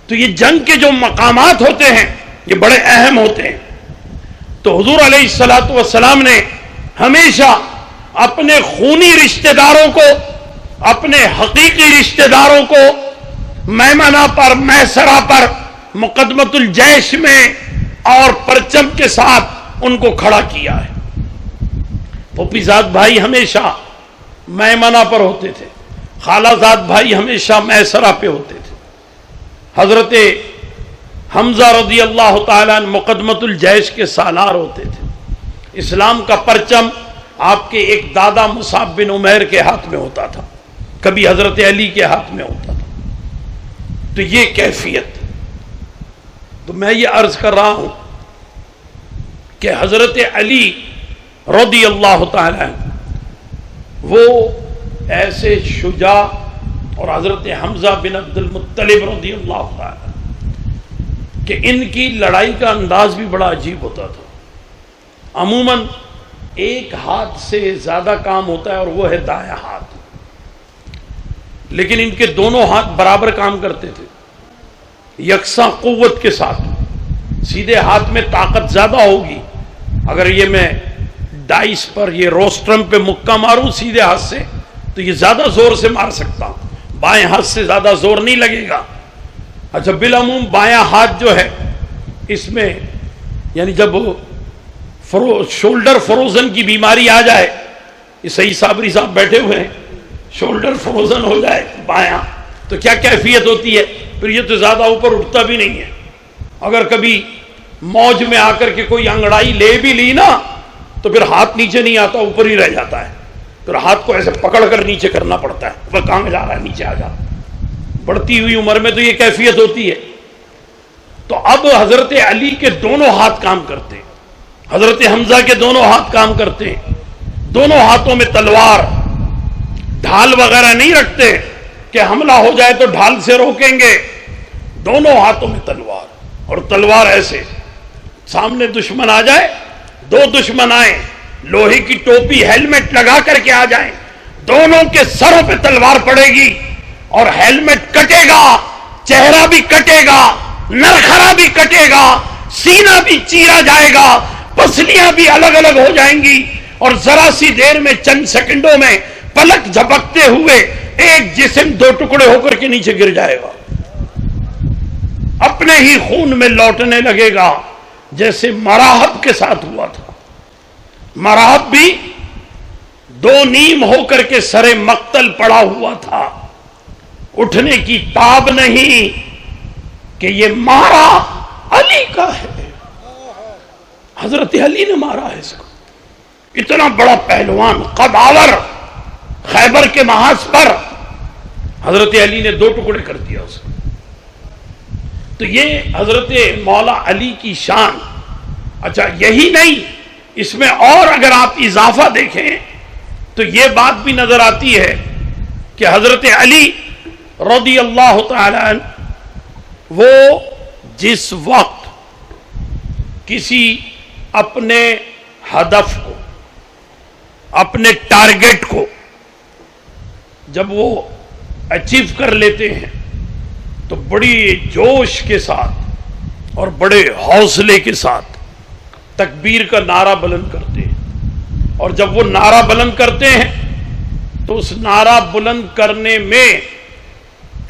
تو یہ جنگ کے جو مقامات ہوتے ہیں یہ بڑے اہم ہوتے ہیں. تو حضور علیہ السلام نے ہمیشہ اپنے خونی رشتہ داروں کو، اپنے حقیقی رشتہ داروں کو میمنہ پر، میسرہ پر، مقدمۃ الجیش میں اور پرچم کے ساتھ ان کو کھڑا کیا ہے. پھوپھی زاد بھائی ہمیشہ میمنہ پر ہوتے تھے، خالہ زاد بھائی ہمیشہ میسرہ پہ ہوتے تھے. حضرت حمزہ رضی اللہ تعالیٰ مقدمۃ الجیش کے سالار ہوتے تھے. اسلام کا پرچم آپ کے ایک دادا مصعب بن عمیر کے ہاتھ میں ہوتا تھا، کبھی حضرت علی کے ہاتھ میں ہوتا تھا. تو یہ کیفیت. تو میں یہ عرض کر رہا ہوں کہ حضرت علی رضی اللہ تعالیٰ وہ ایسے شجاع، اور حضرت حمزہ بن عبد المطلب رضی اللہ تعالیٰ کہ ان کی لڑائی کا انداز بھی بڑا عجیب ہوتا تھا. عموماً ایک ہاتھ سے زیادہ کام ہوتا ہے اور وہ ہے دایاں ہاتھ، لیکن ان کے دونوں ہاتھ برابر کام کرتے تھے، یکساں قوت کے ساتھ. سیدھے ہاتھ میں طاقت زیادہ ہوگی، اگر یہ میں ڈائس پر، یہ روسٹرم پہ مکہ ماروں سیدھے ہاتھ سے تو یہ زیادہ زور سے مار سکتا ہوں، بائیں ہاتھ سے زیادہ زور نہیں لگے گا. اچھا بالعموم بایاں ہاتھ جو ہے اس میں یعنی جب شولڈر فروزن کی بیماری آ جائے، یہ صحیح صابری صاحب بیٹھے ہوئے ہیں، شولڈر فروزن ہو جائے بایاں تو کیا کیفیت ہوتی ہے؟ پھر یہ تو زیادہ اوپر اٹھتا بھی نہیں ہے. اگر کبھی موج میں آ کر کے کوئی انگڑائی لے بھی لی نا تو پھر ہاتھ نیچے نہیں آتا، اوپر ہی رہ جاتا ہے. پھر ہاتھ کو ایسے پکڑ کر نیچے کرنا پڑتا ہے، وہ کہاں جا رہا ہے، نیچے آ جا. بڑھتی ہوئی عمر میں تو یہ کیفیت ہوتی ہے. تو اب حضرت علی کے دونوں ہاتھ کام کرتے، حضرت حمزہ کے دونوں ہاتھ کام کرتے، دونوں ہاتھوں میں تلوار، ڈھال وغیرہ نہیں رکھتے کہ حملہ ہو جائے تو ڈھال سے روکیں گے. دونوں ہاتھوں میں تلوار، اور تلوار ایسے سامنے دشمن آ جائے، دو دشمن آئے، لوہے کی ٹوپی ہیلمٹ لگا کر کے آ جائیں، دونوں کے سروں پہ تلوار پڑے گی اور ہیلمٹ کٹے گا، چہرہ بھی کٹے گا، نرخرا بھی کٹے گا، سینہ بھی چیرا جائے گا، پسلیاں بھی الگ الگ ہو جائیں گی، اور ذرا سی دیر میں، چند سیکنڈوں میں پلک جھپکتے ہوئے ایک جسم دو ٹکڑے ہو کر کے نیچے گر جائے گا، اپنے ہی خون میں لوٹنے لگے گا، جیسے مراحب کے ساتھ ہوا تھا. مراحب بھی دو نیم ہو کر کے سرے مقتل پڑا ہوا تھا، اٹھنے کی تاب نہیں کہ یہ مارا علی کا ہے، حضرت علی نے مارا ہے اس کو. اتنا بڑا پہلوان، قداور، خیبر کے محاذ پر حضرت علی نے دو ٹکڑے کر دیا اس کو. تو یہ حضرت مولا علی کی شان. اچھا یہی نہیں، اس میں اور اگر آپ اضافہ دیکھیں تو یہ بات بھی نظر آتی ہے کہ حضرت علی رضی اللہ تعالی عنہ وہ جس وقت کسی اپنے ہدف کو، اپنے ٹارگٹ کو جب وہ اچیو کر لیتے ہیں تو بڑی جوش کے ساتھ اور بڑے حوصلے کے ساتھ تکبیر کا نعرہ بلند کرتے ہیں. اور جب وہ نعرہ بلند کرتے ہیں تو اس نعرہ بلند کرنے میں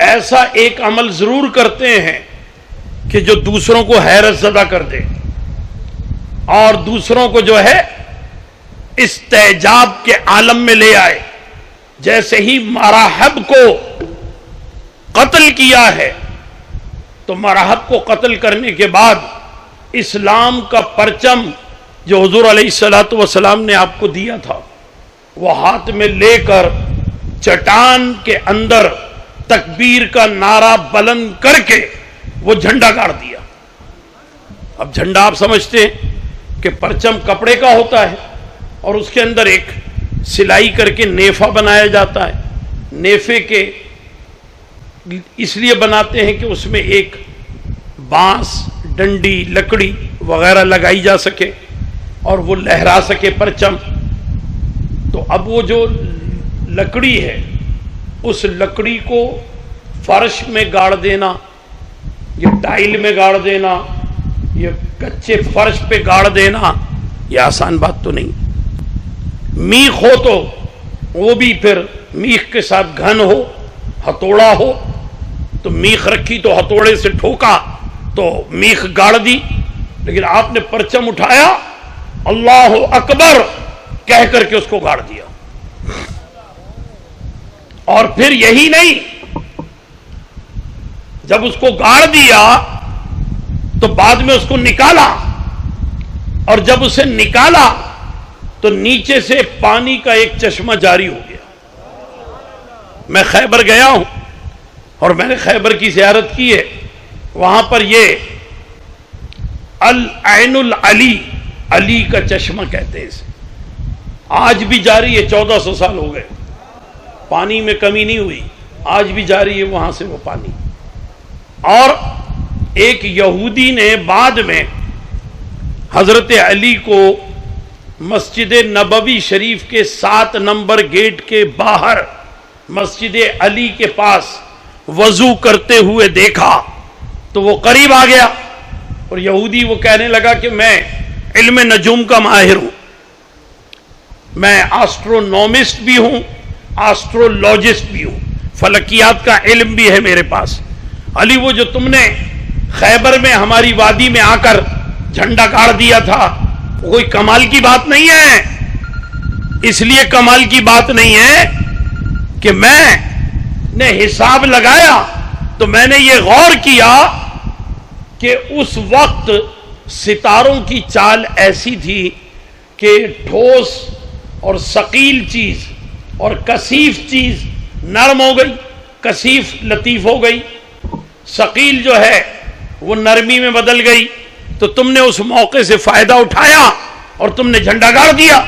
ایسا ایک عمل ضرور کرتے ہیں کہ جو دوسروں کو حیرت زدہ کر دے اور دوسروں کو جو ہے استعجاب کے عالم میں لے آئے. جیسے ہی مراحب کو قتل کیا ہے تو مراحب کو قتل کرنے کے بعد اسلام کا پرچم جو حضور علیہ الصلوۃ والسلام نے آپ کو دیا تھا وہ ہاتھ میں لے کر چٹان کے اندر تکبیر کا نعرہ بلند کر کے وہ جھنڈا گاڑ دیا. اب جھنڈا آپ سمجھتے ہیں کہ پرچم کپڑے کا ہوتا ہے اور اس کے اندر ایک سلائی کر کے نیفا بنایا جاتا ہے. نیفے کے اس لیے بناتے ہیں کہ اس میں ایک بانس ڈنڈی لکڑی وغیرہ لگائی جا سکے اور وہ لہرا سکے پرچم. تو اب وہ جو لکڑی ہے اس لکڑی کو فرش میں گاڑ دینا، یہ ٹائل میں گاڑ دینا، یہ کچے فرش پہ گاڑ دینا، یہ آسان بات تو نہیں. میخ ہو تو وہ بھی پھر میخ کے ساتھ گھن ہو، ہتھوڑا ہو تو میخ رکھی تو ہتھوڑے سے ٹھوکا تو میخ گاڑ دی. لیکن آپ نے پرچم اٹھایا، اللہ اکبر کہہ کر کے اس کو گاڑ دیا. اور پھر یہی نہیں، جب اس کو گاڑ دیا تو بعد میں اس کو نکالا، اور جب اسے نکالا تو نیچے سے پانی کا ایک چشمہ جاری ہو گیا. میں خیبر گیا ہوں اور میں نے خیبر کی زیارت کی ہے. وہاں پر یہ العین العلی، علی کا چشمہ کہتے ہیں اسے، آج بھی جاری ہے. 1400 سال ہو گئے، پانی میں کمی نہیں ہوئی، آج بھی جاری ہے وہاں سے وہ پانی. اور ایک یہودی نے بعد میں حضرت علی کو مسجد نبوی شریف کے 7 نمبر گیٹ کے باہر مسجد علی کے پاس وضو کرتے ہوئے دیکھا تو وہ قریب آ گیا، اور یہودی وہ کہنے لگا کہ میں علم نجوم کا ماہر ہوں، میں آسٹرونومسٹ بھی ہوں، آسٹرولوجسٹ بھی ہوں، فلکیات کا علم بھی ہے میرے پاس. علی وہ جو تم نے خیبر میں ہماری وادی میں آ کر جھنڈا گاڑ دیا تھا وہ کوئی کمال کی بات نہیں ہے. اس لیے کمال کی بات نہیں ہے کہ میں نے حساب لگایا تو میں نے یہ غور کیا کہ اس وقت ستاروں کی چال ایسی تھی کہ ٹھوس اور ثقیل چیز اور کثیف چیز نرم ہو گئی، کثیف لطیف ہو گئی، ثقیل جو ہے وہ نرمی میں بدل گئی. تو تم نے اس موقع سے فائدہ اٹھایا اور تم نے جھنڈا گاڑ دیا.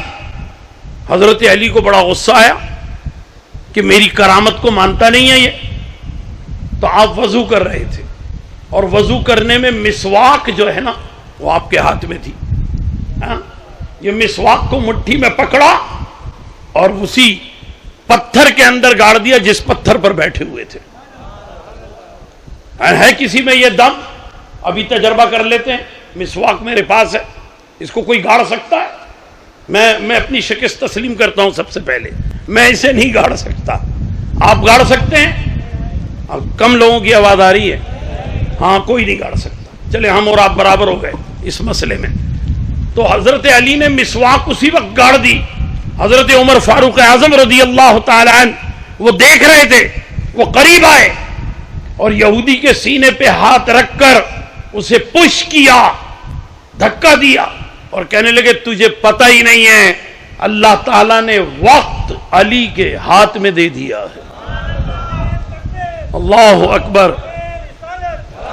حضرت علی کو بڑا غصہ آیا کہ میری کرامت کو مانتا نہیں ہے یہ. تو آپ وضو کر رہے تھے اور وضو کرنے میں مسواک جو ہے نا وہ آپ کے ہاتھ میں تھی. یہ مسواک کو مٹھی میں پکڑا اور اسی پتھر کے اندر گاڑ دیا جس پتھر پر بیٹھے ہوئے تھے. ہے کسی میں یہ دم؟ ابھی تجربہ کر لیتے ہیں. مسواک میرے پاس ہے، اس کو کوئی گاڑ سکتا ہے؟ میں اپنی شکست تسلیم کرتا ہوں. سب سے پہلے میں اسے نہیں گاڑ سکتا. آپ گاڑ سکتے ہیں؟ کم لوگوں کی آواز آ رہی ہے. ہاں، کوئی نہیں گاڑ سکتا. چلے ہم اور آپ برابر ہو گئے اس مسئلے میں. تو حضرت علی نے مسواک اسی وقت گاڑ دی. حضرت عمر فاروق اعظم رضی اللہ تعالی عنہ وہ دیکھ رہے تھے، وہ قریب آئے اور یہودی کے سینے پہ ہاتھ رکھ کر اسے پش کیا، دھکا دیا اور کہنے لگے تجھے پتہ ہی نہیں ہے اللہ تعالیٰ نے وقت علی کے ہاتھ میں دے دیا ہے. اللہ اکبر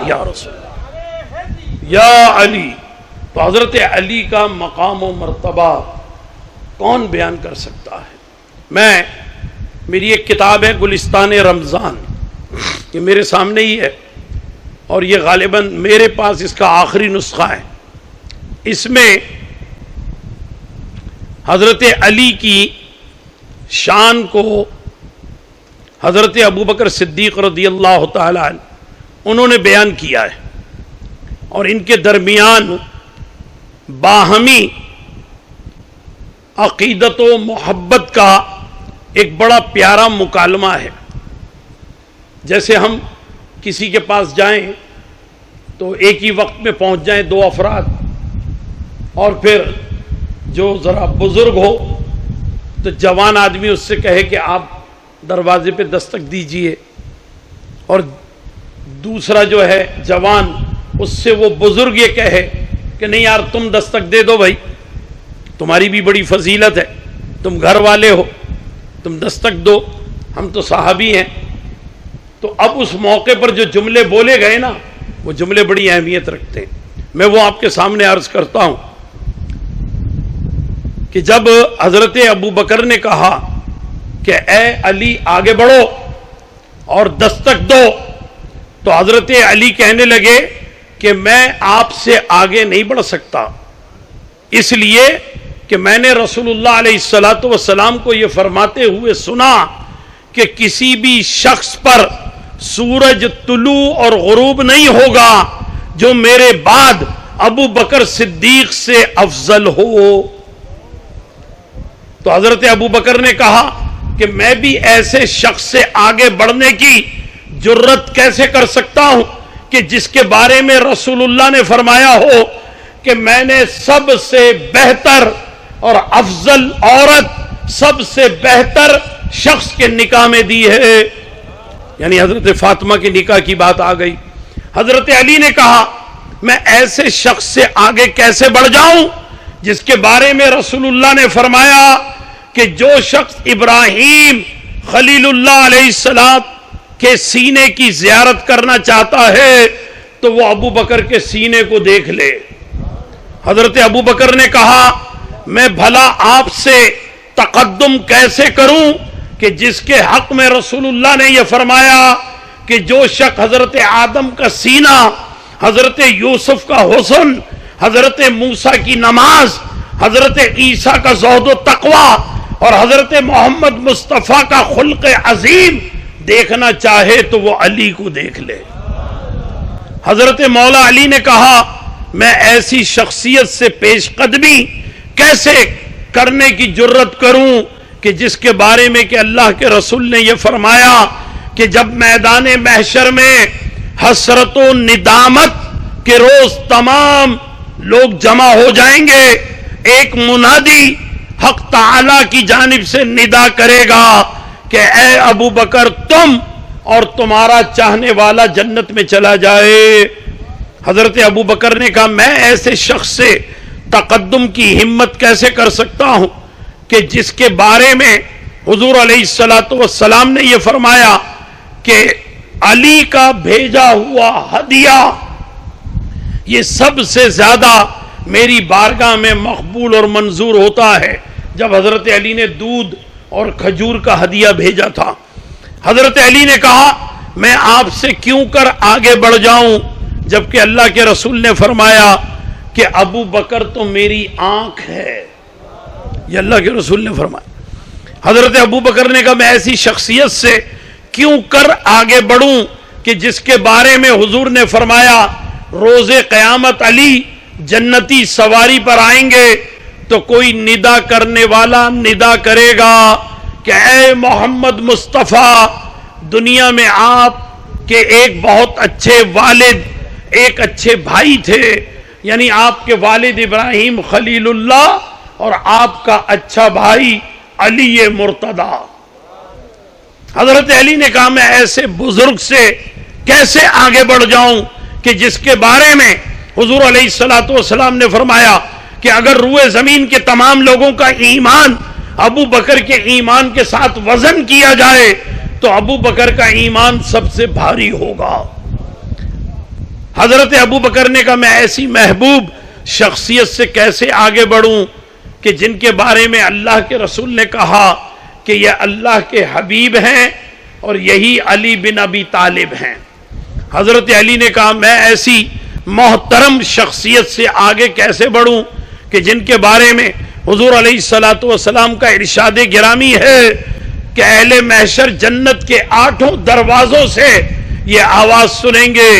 یا رسول یا علی. تو حضرت علی کا مقام و مرتبہ کون بیان کر سکتا ہے؟ میری ایک کتاب ہے گلستان رمضان، یہ میرے سامنے ہی ہے اور یہ غالباً میرے پاس اس کا آخری نسخہ ہے. اس میں حضرت علی کی شان کو حضرت ابوبکر صدیق رضی اللہ تعالی عنہ انہوں نے بیان کیا ہے، اور ان کے درمیان باہمی عقیدت و محبت کا ایک بڑا پیارا مکالمہ ہے. جیسے ہم کسی کے پاس جائیں تو ایک ہی وقت میں پہنچ جائیں 2 افراد، اور پھر جو ذرا بزرگ ہو تو جوان آدمی اس سے کہے کہ آپ دروازے پہ دستک دیجئے، اور دوسرا جو ہے جوان اس سے وہ بزرگ یہ کہے کہ نہیں یار تم دستک دے دو بھائی، تمہاری بھی بڑی فضیلت ہے، تم گھر والے ہو، تم دستک دو، ہم تو صحابی ہیں۔ تو اب اس موقع پر جو جملے بولے گئے نا، وہ جملے بڑی اہمیت رکھتے ہیں، میں وہ آپ کے سامنے عرض کرتا ہوں کہ جب حضرت ابو بکر نے کہا کہ اے علی آگے بڑھو اور دستک دو، تو حضرت علی کہنے لگے کہ میں آپ سے آگے نہیں بڑھ سکتا، اس لیے کہ میں نے رسول اللہ علیہ السلام کو یہ فرماتے ہوئے سنا کہ کسی بھی شخص پر سورج طلوع اور غروب نہیں ہوگا جو میرے بعد ابو بکر صدیق سے افضل ہو۔ تو حضرت ابو بکر نے کہا کہ میں بھی ایسے شخص سے آگے بڑھنے کی جرت کیسے کر سکتا ہوں کہ جس کے بارے میں رسول اللہ نے فرمایا ہو کہ میں نے سب سے بہتر اور افضل عورت، سب سے بہتر شخص کے نکاح میں دی ہے، یعنی حضرت فاطمہ کی نکاح کی بات آ گئی۔ حضرت علی نے کہا میں ایسے شخص سے آگے کیسے بڑھ جاؤں جس کے بارے میں رسول اللہ نے فرمایا کہ جو شخص ابراہیم خلیل اللہ علیہ السلام کے سینے کی زیارت کرنا چاہتا ہے تو وہ ابو بکر کے سینے کو دیکھ لے۔ حضرت ابو بکر نے کہا میں بھلا آپ سے تقدم کیسے کروں کہ جس کے حق میں رسول اللہ نے یہ فرمایا کہ جو شخص حضرت آدم کا سینہ، حضرت یوسف کا حسن، حضرت موسیٰ کی نماز، حضرت عیسیٰ کا زہد و تقوی اور حضرت محمد مصطفیٰ کا خلق عظیم دیکھنا چاہے تو وہ علی کو دیکھ لے۔ حضرت مولا علی نے کہا میں ایسی شخصیت سے پیش قدمی کیسے کرنے کی جرت کروں کہ جس کے بارے میں کہ اللہ کے رسول نے یہ فرمایا کہ جب میدان محشر میں حسرت و ندامت کے روز تمام لوگ جمع ہو جائیں گے، ایک منادی حق تعالی کی جانب سے ندا کرے گا کہ اے ابو بکر تم اور تمہارا چاہنے والا جنت میں چلا جائے۔ حضرت ابو بکر نے کہا میں ایسے شخص سے تقدم کی ہمت کیسے کر سکتا ہوں کہ جس کے بارے میں حضور علیہ السلام نے یہ فرمایا کہ علی کا بھیجا ہوا ہدیہ یہ سب سے زیادہ میری بارگاہ میں مقبول اور منظور ہوتا ہے۔ جب حضرت علی نے دودھ اور کھجور کا ہدیہ بھیجا تھا، حضرت علی نے کہا میں آپ سے کیوں کر آگے بڑھ جاؤں جبکہ اللہ کے رسول نے فرمایا کہ ابو بکر تو میری آنکھ ہے، یہ اللہ کے رسول نے فرمایا۔ حضرت ابو بکر نے کہا میں ایسی شخصیت سے کیوں کر آگے بڑھوں کہ جس کے بارے میں حضور نے فرمایا روز قیامت علی جنتی سواری پر آئیں گے تو کوئی ندا کرنے والا ندا کرے گا کہ اے محمد مصطفیٰ، دنیا میں آپ کے ایک بہت اچھے والد، ایک اچھے بھائی تھے، یعنی آپ کے والد ابراہیم خلیل اللہ اور آپ کا اچھا بھائی علی مرتضی۔ حضرت علی نے کہا میں ایسے بزرگ سے کیسے آگے بڑھ جاؤں کہ جس کے بارے میں حضور علیہ السلام نے فرمایا کہ اگر روئے زمین کے تمام لوگوں کا ایمان ابو بکر کے ایمان کے ساتھ وزن کیا جائے تو ابو بکر کا ایمان سب سے بھاری ہوگا۔ حضرت ابو بکر نے کہا میں ایسی محبوب شخصیت سے کیسے آگے بڑھوں کہ جن کے بارے میں اللہ کے رسول نے کہا کہ یہ اللہ کے حبیب ہیں اور یہی علی بن ابی طالب ہیں۔ حضرت علی نے کہا میں ایسی محترم شخصیت سے آگے کیسے بڑھوں کہ جن کے بارے میں حضور علیہ السلام کا ارشاد گرامی ہے کہ اہل محشر جنت کے 8 دروازوں سے یہ آواز سنیں گے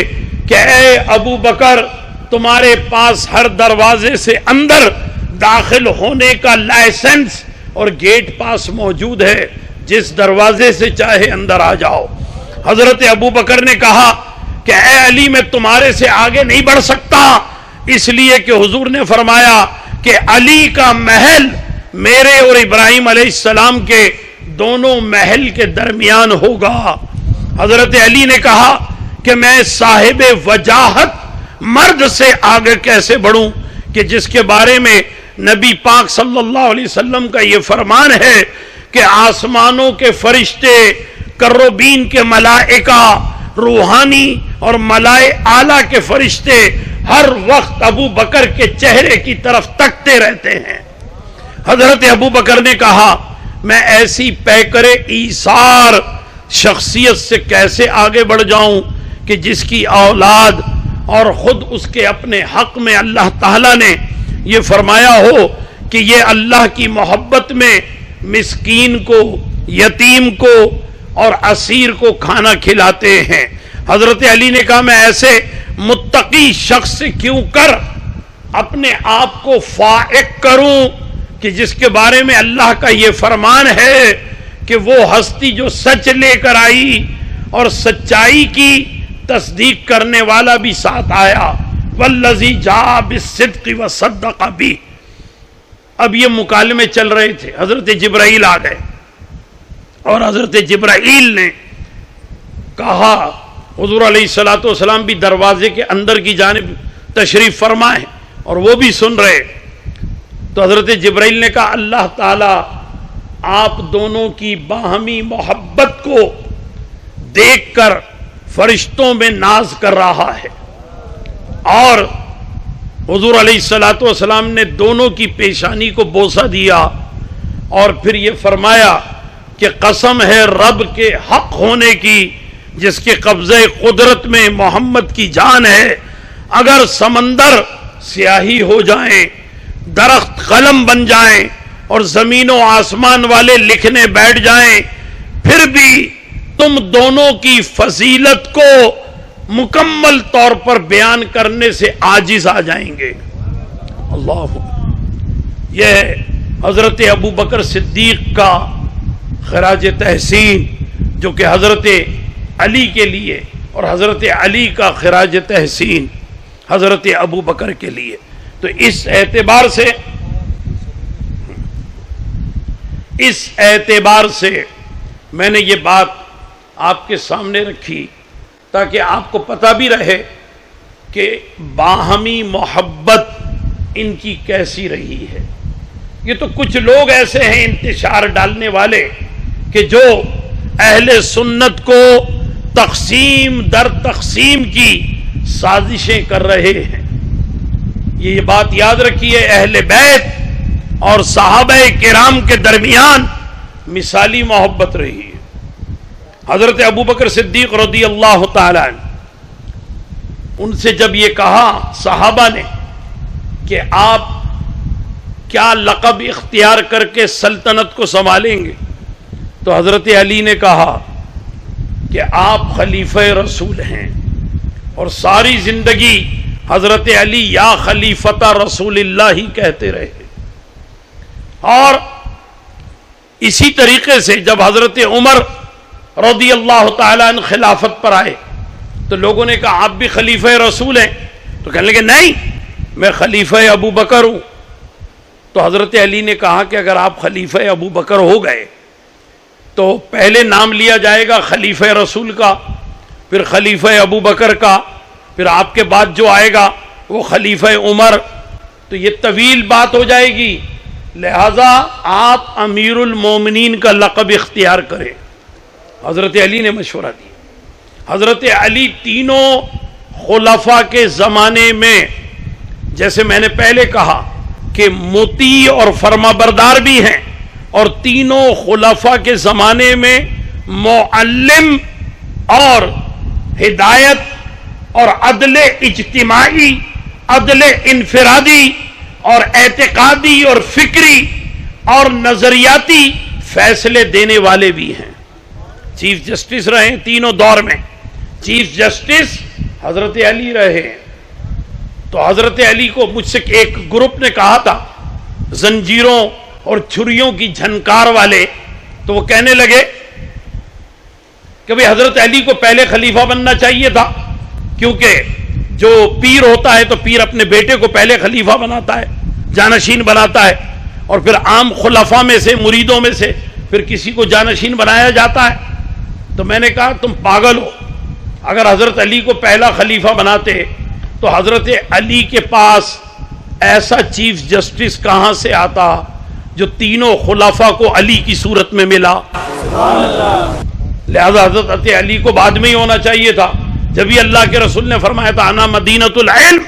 کہ اے ابو بکر تمہارے پاس ہر دروازے سے اندر داخل ہونے کا لائسنس اور گیٹ پاس موجود ہے، جس دروازے سے چاہے اندر آ جاؤ۔ حضرت ابو بکر نے کہا کہ اے علی میں تمہارے سے آگے نہیں بڑھ سکتا، اس لیے کہ حضور نے فرمایا کہ علی کا محل میرے اور ابراہیم علیہ السلام کے دونوں محل کے درمیان ہوگا۔ حضرت علی نے کہا کہ میں صاحب وجاہت مرد سے آگے کیسے بڑھوں کہ جس کے بارے میں نبی پاک صلی اللہ علیہ وسلم کا یہ فرمان ہے کہ آسمانوں کے فرشتے، کروبین کے ملائکہ، روحانی اور ملائے اعلیٰ کے فرشتے ہر وقت ابو بکر کے چہرے کی طرف تکتے رہتے ہیں۔ حضرت ابو بکر نے کہا میں ایسی پیکر ایثار شخصیت سے کیسے آگے بڑھ جاؤں کہ جس کی اولاد اور خود اس کے اپنے حق میں اللہ تعالیٰ نے یہ فرمایا ہو کہ یہ اللہ کی محبت میں مسکین کو، یتیم کو اور اسیر کو کھانا کھلاتے ہیں۔ حضرت علی نے کہا میں ایسے متقی شخص سے کیوں کر اپنے آپ کو فائق کروں کہ جس کے بارے میں اللہ کا یہ فرمان ہے کہ وہ ہستی جو سچ لے کر آئی اور سچائی کی تصدیق کرنے والا بھی ساتھ آیا، والذی جاء بالصدق وصدق بہ۔ اب یہ مکالمے چل رہے تھے، حضرت جبرائیل آ گئے اور حضرت جبرائیل نے کہا، حضور علیہ الصلوۃ والسلام بھی دروازے کے اندر کی جانب تشریف فرمائے اور وہ بھی سن رہے۔ تو حضرت جبرائیل نے کہا اللہ تعالیٰ آپ دونوں کی باہمی محبت کو دیکھ کر فرشتوں میں ناز کر رہا ہے، اور حضور علیہ الصلوۃ والسلام نے دونوں کی پیشانی کو بوسہ دیا اور پھر یہ فرمایا کہ قسم ہے رب کے حق ہونے کی جس کے قبضہ قدرت میں محمد کی جان ہے، اگر سمندر سیاہی ہو جائیں، درخت قلم بن جائیں اور زمین و آسمان والے لکھنے بیٹھ جائیں، پھر بھی تم دونوں کی فضیلت کو مکمل طور پر بیان کرنے سے عاجز آ جائیں گے۔ اللہ، یہ حضرت ابو بکر صدیق کا خراج تحسین جو کہ حضرت علی کے لیے، اور حضرت علی کا خراج تحسین حضرت ابو بکر کے لیے۔ تو اس اعتبار سے میں نے یہ بات آپ کے سامنے رکھی تاکہ آپ کو پتہ بھی رہے کہ باہمی محبت ان کی کیسی رہی ہے۔ یہ تو کچھ لوگ ایسے ہیں انتشار ڈالنے والے کہ جو اہل سنت کو تقسیم در تقسیم کی سازشیں کر رہے ہیں۔ یہ بات یاد رکھیے، اہل بیت اور صحابہ کرام کے درمیان مثالی محبت رہی ہے۔ حضرت ابو بکر صدیق رضی اللہ تعالی عنہ، ان سے جب یہ کہا صحابہ نے کہ آپ کیا لقب اختیار کر کے سلطنت کو سنبھالیں گے، تو حضرت علی نے کہا کہ آپ خلیفہ رسول ہیں، اور ساری زندگی حضرت علی یا خلیفۃ رسول اللہ ہی کہتے رہے۔ اور اسی طریقے سے جب حضرت عمر رضی اللہ تعالیٰ عنہ خلافت پر آئے تو لوگوں نے کہا آپ بھی خلیفہ رسول ہیں، تو کہنے لگے نہیں میں خلیفہ ابو بکر ہوں۔ تو حضرت علی نے کہا کہ اگر آپ خلیفہ ابو بکر ہو گئے تو پہلے نام لیا جائے گا خلیفہ رسول کا، پھر خلیفہ ابو بکر کا، پھر آپ کے بعد جو آئے گا وہ خلیفہ عمر، تو یہ طویل بات ہو جائے گی، لہذا آپ امیر المومنین کا لقب اختیار کریں۔ حضرت علی نے مشورہ دیا۔ حضرت علی تینوں خلفاء کے زمانے میں، جیسے میں نے پہلے کہا کہ مطیع اور فرما بردار بھی ہیں، اور تینوں خلفاء کے زمانے میں معلم اور ہدایت اور عدل اجتماعی، عدل انفرادی اور اعتقادی اور فکری اور نظریاتی فیصلے دینے والے بھی ہیں۔ چیف جسٹس رہے تینوں دور میں، چیف جسٹس حضرت علی رہے۔ تو حضرت علی کو مجھ سے ایک گروپ نے کہا تھا زنجیروں اور چھریوں کی جھنکار والے، تو وہ کہنے لگے کہ بھئی حضرت علی کو پہلے خلیفہ بننا چاہیے تھا، کیونکہ جو پیر ہوتا ہے تو پیر اپنے بیٹے کو پہلے خلیفہ بناتا ہے، جانشین بناتا ہے، اور پھر عام خلفاء میں سے، مریدوں میں سے پھر کسی کو جانشین بنایا جاتا ہے۔ تو میں نے کہا تم پاگل ہو، اگر حضرت علی کو پہلا خلیفہ بناتے تو حضرت علی کے پاس ایسا چیف جسٹس کہاں سے آتا جو تینوں خلافہ کو علی کی صورت میں ملا؟ لہذا حضرت علی کو بعد میں ہی ہونا چاہیے تھا، جبھی اللہ کے رسول نے فرمایا تھا انا مدینۃ العلم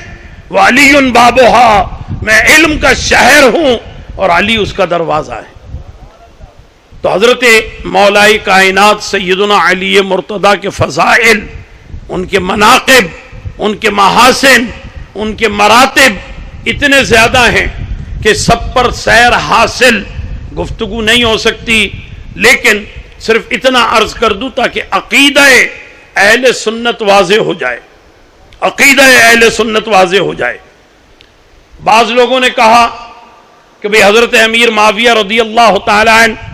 وعلی بابها، میں علم کا شہر ہوں اور علی اس کا دروازہ ہے۔ تو حضرت مولائے کائنات سیدنا علی مرتضیٰ کے فضائل، ان کے مناقب، ان کے محاسن، ان کے مراتب اتنے زیادہ ہیں کہ سب پر سیر حاصل گفتگو نہیں ہو سکتی، لیکن صرف اتنا عرض کر دوں تاکہ عقیدہ اہل سنت واضح ہو جائے، عقیدہ اہل سنت واضح ہو جائے۔ بعض لوگوں نے کہا کہ بھئی حضرت امیر معاویہ رضی اللہ تعالی عنہ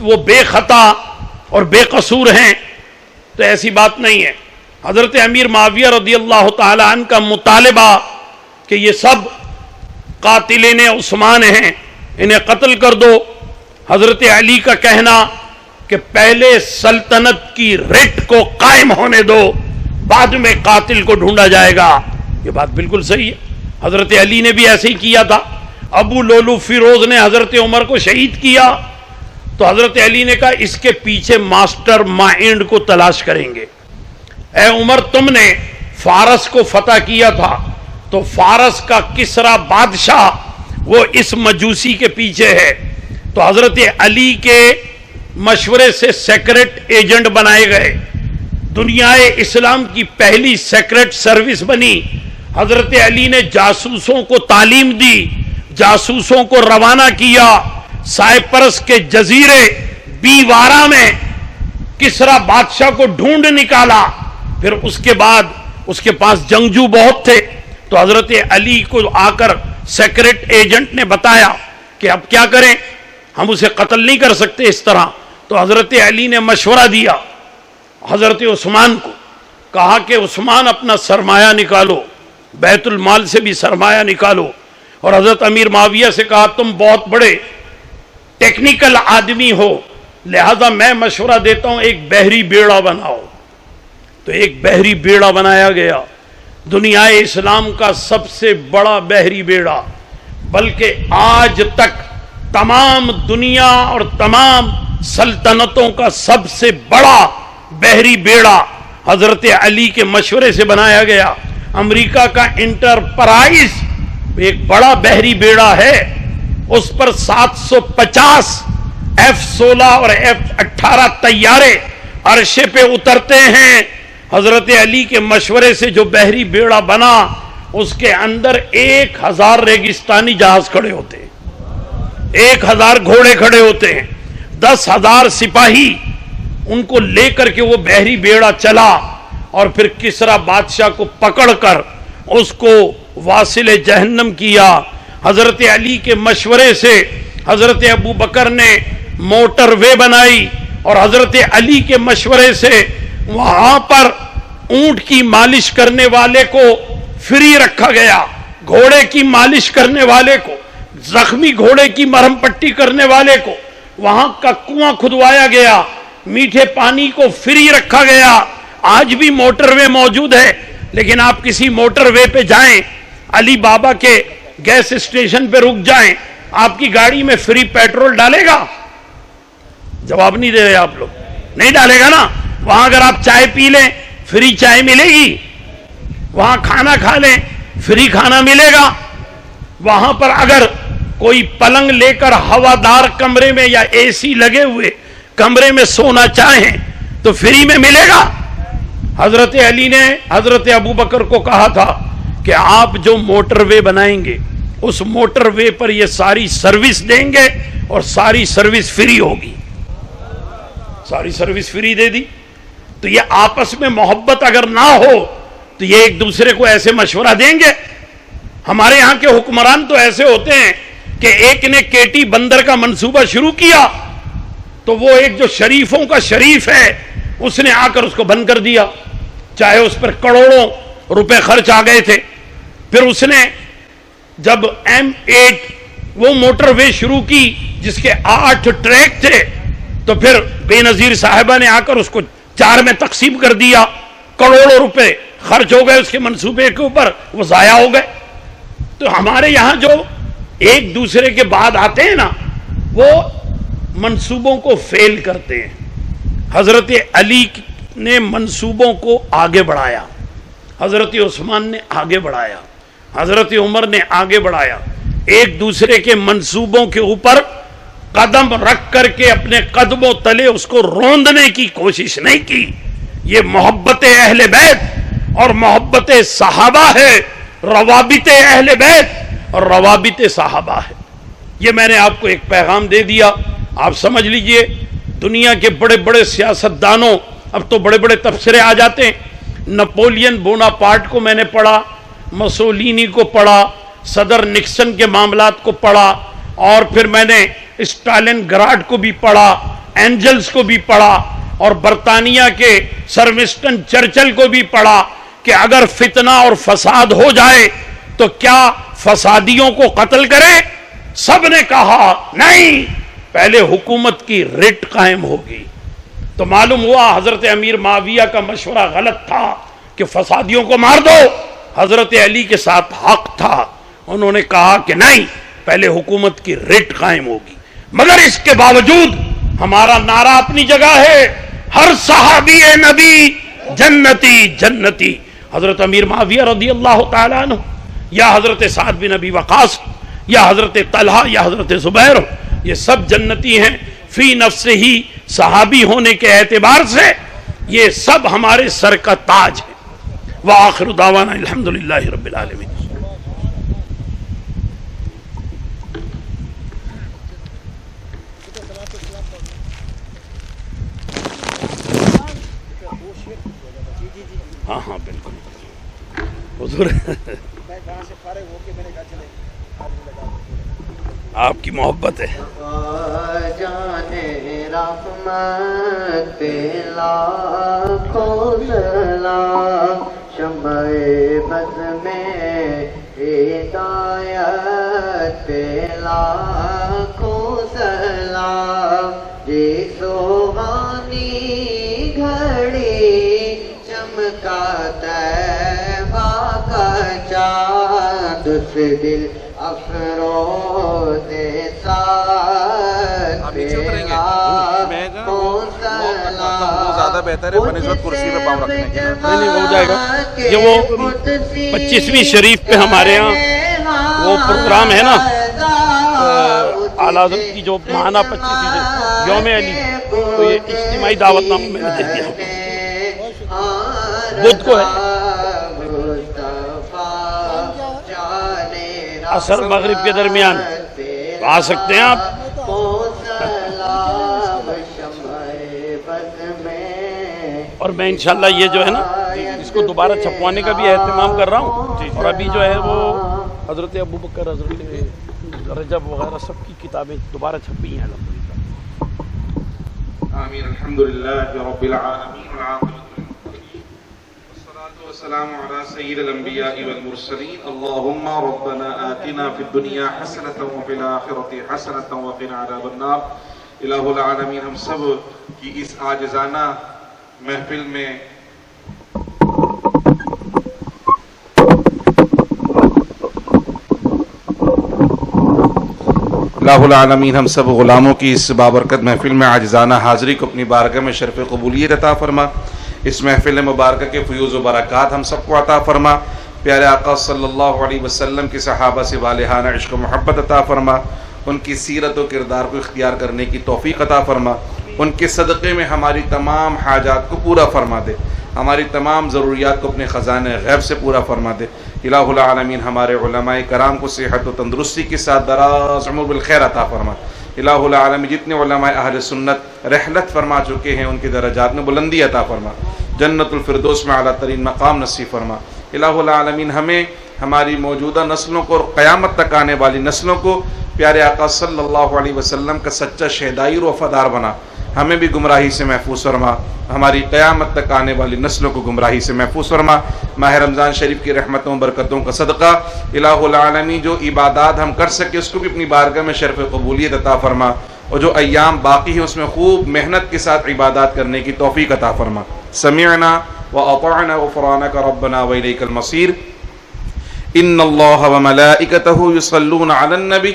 وہ بے خطا اور بے قصور ہیں، تو ایسی بات نہیں ہے۔ حضرت امیر معاویہ رضی اللہ تعالی عنہ کا مطالبہ کہ یہ سب قاتلین عثمان ہیں، انہیں قتل کر دو، حضرت علی کا کہنا کہ پہلے سلطنت کی رٹ کو قائم ہونے دو، بعد میں قاتل کو ڈھونڈا جائے گا، یہ بات بالکل صحیح ہے۔ حضرت علی نے بھی ایسے ہی کیا تھا۔ ابو لولو فیروز نے حضرت عمر کو شہید کیا تو حضرت علی نے کہا اس کے پیچھے ماسٹر مائنڈ کو تلاش کریں گے۔ اے عمر، تم نے فارس کو فتح کیا تھا تو فارس کا کسرا بادشاہ وہ اس مجوسی کے پیچھے ہے، تو حضرت علی کے مشورے سے سیکرٹ ایجنٹ بنائے گئے، دنیا اسلام کی پہلی سیکرٹ سروس بنی۔ حضرت علی نے جاسوسوں کو تعلیم دی، جاسوسوں کو روانہ کیا، سائپرس کے جزیرے بیوارا میں کسرا بادشاہ کو ڈھونڈ نکالا، پھر اس کے بعد اس کے پاس جنگجو بہت تھے، تو حضرت علی کو آ کر سیکرٹ ایجنٹ نے بتایا کہ اب کیا کریں، ہم اسے قتل نہیں کر سکتے اس طرح۔ تو حضرت علی نے مشورہ دیا حضرت عثمان کو، کہا کہ عثمان اپنا سرمایہ نکالو، بیت المال سے بھی سرمایہ نکالو، اور حضرت امیر معاویہ سے کہا تم بہت بڑے ٹیکنیکل آدمی ہو، لہذا میں مشورہ دیتا ہوں ایک بحری بیڑا بناؤ۔ تو ایک بحری بیڑا بنایا گیا، دنیا اسلام کا سب سے بڑا بحری بیڑا، بلکہ آج تک تمام دنیا اور تمام سلطنتوں کا سب سے بڑا بحری بیڑا حضرت علی کے مشورے سے بنایا گیا۔ امریکہ کا انٹرپرائز ایک بڑا بحری بیڑا ہے، اس پر 750 F-16 اور F-18 طیارے عرشے پہ اترتے ہیں۔ حضرت علی کے مشورے سے جو بحری بیڑا بنا، اس کے اندر 1000 ریگستانی جہاز کھڑے ہوتے ہیں، 1000 گھوڑے کھڑے ہوتے ہیں، 10,000 سپاہی، ان کو لے کر کے وہ بحری بیڑا چلا، اور پھر کسرا بادشاہ کو پکڑ کر اس کو واصل جہنم کیا۔ حضرت علی کے مشورے سے حضرت ابو بکر نے موٹر وے بنائی، اور حضرت علی کے مشورے سے وہاں پر اونٹ کی مالش کرنے والے کو فری رکھا گیا، گھوڑے کی مالش کرنے والے کو، زخمی گھوڑے کی مرہم پٹی کرنے والے کو وہاں کا کنواں کھدوایا گیا، میٹھے پانی کو فری رکھا گیا۔ آج بھی موٹر وے موجود ہے، لیکن آپ کسی موٹر وے پہ جائیں، علی بابا کے گیس اسٹیشن پہ رک جائیں، آپ کی گاڑی میں فری پیٹرول ڈالے گا؟ جواب نہیں دے رہے آپ لوگ، نہیں ڈالے گا نا۔ وہاں اگر آپ چائے پی لیں فری چائے ملے گی، وہاں کھانا کھا لیں فری کھانا ملے گا، وہاں پر اگر کوئی پلنگ لے کر ہوادار کمرے میں یا اے سی لگے ہوئے کمرے میں سونا چاہیں تو فری میں ملے گا۔ حضرت علی نے حضرت ابو بکر کو کہا تھا کہ آپ جو موٹر وے بنائیں گے اس موٹر وے پر یہ ساری سروس دیں گے اور ساری سروس فری ہوگی، ساری سروس فری دے دی۔ تو یہ آپس میں محبت اگر نہ ہو تو یہ ایک دوسرے کو ایسے مشورہ دیں گے؟ ہمارے ہاں کے حکمران تو ایسے ہوتے ہیں کہ ایک نے کیٹی بندر کا منصوبہ شروع کیا تو وہ ایک جو شریفوں کا شریف ہے اس نے آ کر اس کو بند کر دیا، چاہے اس پر کروڑوں روپے خرچ آ گئے تھے۔ پھر اس نے جب M8 وہ موٹر وے شروع کی جس کے 8 ٹریک تھے تو پھر بے نظیر صاحبہ نے آ کر اس کو 4 میں تقسیم کر دیا، کروڑوں روپے خرچ ہو گئے اس کے منصوبے کے اوپر، وہ ضائع ہو گئے۔ تو ہمارے یہاں جو ایک دوسرے کے بعد آتے ہیں نا وہ منصوبوں کو فیل کرتے ہیں. حضرت علی نے منصوبوں کو آگے بڑھایا, حضرت عثمان نے آگے بڑھایا, حضرت عمر نے آگے بڑھایا. ایک دوسرے کے منصوبوں کے اوپر قدم رکھ کر کے اپنے قدموں تلے اس کو روندنے کی کوشش نہیں کی. یہ محبت اہل بیت اور محبت صحابہ ہے, روابط اہل بیت اور روابط صحابہ ہے. یہ میں نے آپ کو ایک پیغام دے دیا. آپ سمجھ لیجئے دنیا کے بڑے بڑے سیاستدانوں, اب تو بڑے بڑے تبصرے آ جاتے ہیں. نپولین بوناپارٹ کو میں نے پڑھا, مسولینی کو پڑھا, صدر نکسن کے معاملات کو پڑھا, اور پھر میں نے اسٹالن گراڈ کو بھی پڑھا, اینجلز کو بھی پڑھا, اور برطانیہ کے سر ونسٹن چرچل کو بھی پڑھا کہ اگر فتنہ اور فساد ہو جائے تو کیا فسادیوں کو قتل کریں؟ سب نے کہا نہیں, پہلے حکومت کی رٹ قائم ہوگی. تو معلوم ہوا حضرت امیر معاویہ کا مشورہ غلط تھا کہ فسادیوں کو مار دو. حضرت علی کے ساتھ حق تھا, انہوں نے کہا کہ نہیں, پہلے حکومت کی رٹ قائم ہوگی. مگر اس کے باوجود ہمارا نعرہ اپنی جگہ ہے, ہر صحابی نبی جنتی جنتی. حضرت امیر معاویہ رضی اللہ تعالیٰ عنہ, یا حضرت سعد بن ابی وقاص, یا حضرت طلحہ, یا حضرت زبیر, یہ سب جنتی ہیں. فی نفس ہی صحابی ہونے کے اعتبار سے یہ سب ہمارے سر کا تاج ہے. وآخر دعوانا الحمدللہ رب العالمین. ہاں ہاں بالکل حضور آپ کی محبت ہے. جانے رحمت لاکھوں سلام, شمع بز میں ہدایت لاکھوں سلام. یہ سوہانی گھڑی چمکا طیبہ کا چاند, اس دل افروز ساتھ زیادہ بہتر ہے بنسبت کرسی پہ پاؤں رکھنے کے. نہیں ہو جائے گا. یہ وہ 25ویں شریف پہ ہمارے ہاں وہ پروگرام ہے نا اعلیٰ حضرت کی جو ماہانہ 25 یوم علی, تو یہ اجتماعی دعوت نامہ میں نے دے دیا. بدھ کو ہے, عصر مغرب کے درمیان آ سکتے ہیں آپ. اور میں انشاءاللہ یہ جو ہے نا اس کو دوبارہ چھپوانے کا بھی اہتمام کر رہا ہوں. اور ابھی جو ہے وہ حضرت ابوبکر, حضرت رجب وغیرہ سب کی کتابیں دوبارہ چھپی ہیں الحمدللہ. آمین. الحمدللہ رب العالمین والصلاة والسلام على سید الانبیاء والمرسلین. اللہم ربنا آتنا فی الدنیا حسنة وفی الآخرة حسنة وقنا عذاب النار. الہ العالمین ہم سب کی اس عاجزانہ محفل میں الہ العالمین ہم سب غلاموں کی اس بابرکت محفل میں عاجزانہ حاضری کو اپنی بارگاہ میں شرف قبولیت عطا فرما. اس محفل مبارکہ کے فیوز و برکات ہم سب کو عطا فرما. پیارے آقا صلی اللہ علیہ وسلم کی صحابہ سے والہانہ عشق و محبت عطا فرما. ان کی سیرت و کردار کو اختیار کرنے کی توفیق عطا فرما. ان کے صدقے میں ہماری تمام حاجات کو پورا فرما دے. ہماری تمام ضروریات کو اپنے خزانے غیب سے پورا فرما دے. الہ العالمین ہمارے علماء کرام کو صحت و تندرستی کے ساتھ دراز عمر بالخیر عطا فرما. الہ العالمین جتنے علماء اہل سنت رحلت فرما چکے ہیں ان کے درجات میں بلندی عطا فرما. جنت الفردوس میں اعلیٰ ترین مقام نصیب فرما. الہ العالمین ہمیں, ہماری موجودہ نسلوں کو اور قیامت تک آنے والی نسلوں کو پیارے آقا صلی اللہ علیہ وسلم کا سچا شہدائی اور وفادار بنا. ہمیں بھی گمراہی سے محفوظ فرما. ہماری قیامت تک آنے والی نسلوں کو گمراہی سے محفوظ فرما. ماہ رمضان شریف کی رحمتوں برکتوں کا صدقہ الہ العالمین جو عبادات ہم کر سکے اس کو بھی اپنی بارگاہ میں شرف قبولیت عطا فرما. اور جو ایام باقی ہیں اس میں خوب محنت کے ساتھ عبادات کرنے کی توفیق عطا فرما. سمعنا واطعنا غفرانک ربنا والیک المصیر. ان اللہ وملائکتہ یصلون علی النبی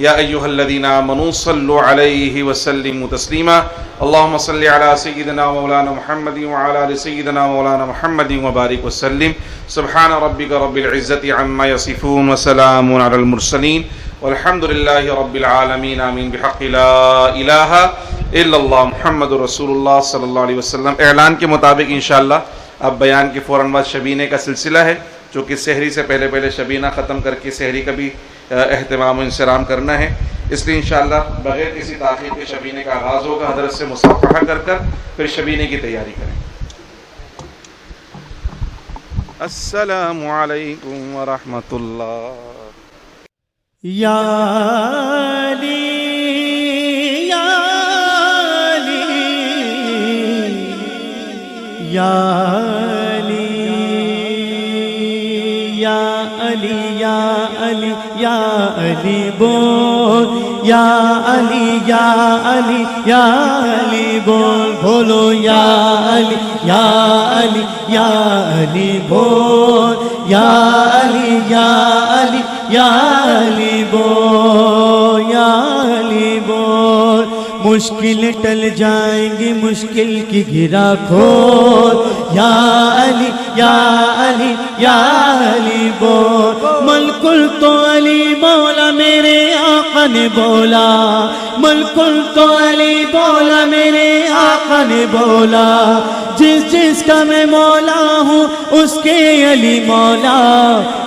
یا ایہا الذین آمنوا صلوا علیہ وسلموا تسلیما اللہم صلی علی سیدنا مولانا محمد وعلی آل سیدنا مولانا محمد وبارک وسلم سبحان ربک رب العزت عما یصفون وسلام علی المرسلین والحمد للہ رب العالمین آمین بحق لا الہ الا اللہ محمد رسول اللہ صلی اللہ علیہ وسلم۔ اعلان کے مطابق انشاءاللہ اب بیان کے فوراً بعد شبینے کا سلسلہ ہے، چونکہ سحری سے پہلے شبینہ ختم کر کے سحری کا بھی اہتمام و انصرام کرنا ہے، اس لیے انشاءاللہ بغیر کسی تاخیر کے شبینے کا آغاز ہوگا۔ حضرت سے مصافحہ کر پھر شبینے کی تیاری کریں۔ السلام علیکم ورحمۃ اللہ۔ یا علی یا علی یا علی یا علی یا علی یا علی بول یا علی یا علی یا علی بول بولو یا علی یا علی یا علی بول یا علی یا علی یا علی بول یا علی بول۔ مشکل ٹل جائیں گی مشکل کی گھرا کھول یا علی یا علی یا علی بول۔ ملکل تو علی مولا میرے آقا نے بولا، ملکل تو علی بولا میرے آقا نے بولا، جس کا میں مولا ہوں اس کے علی مولا،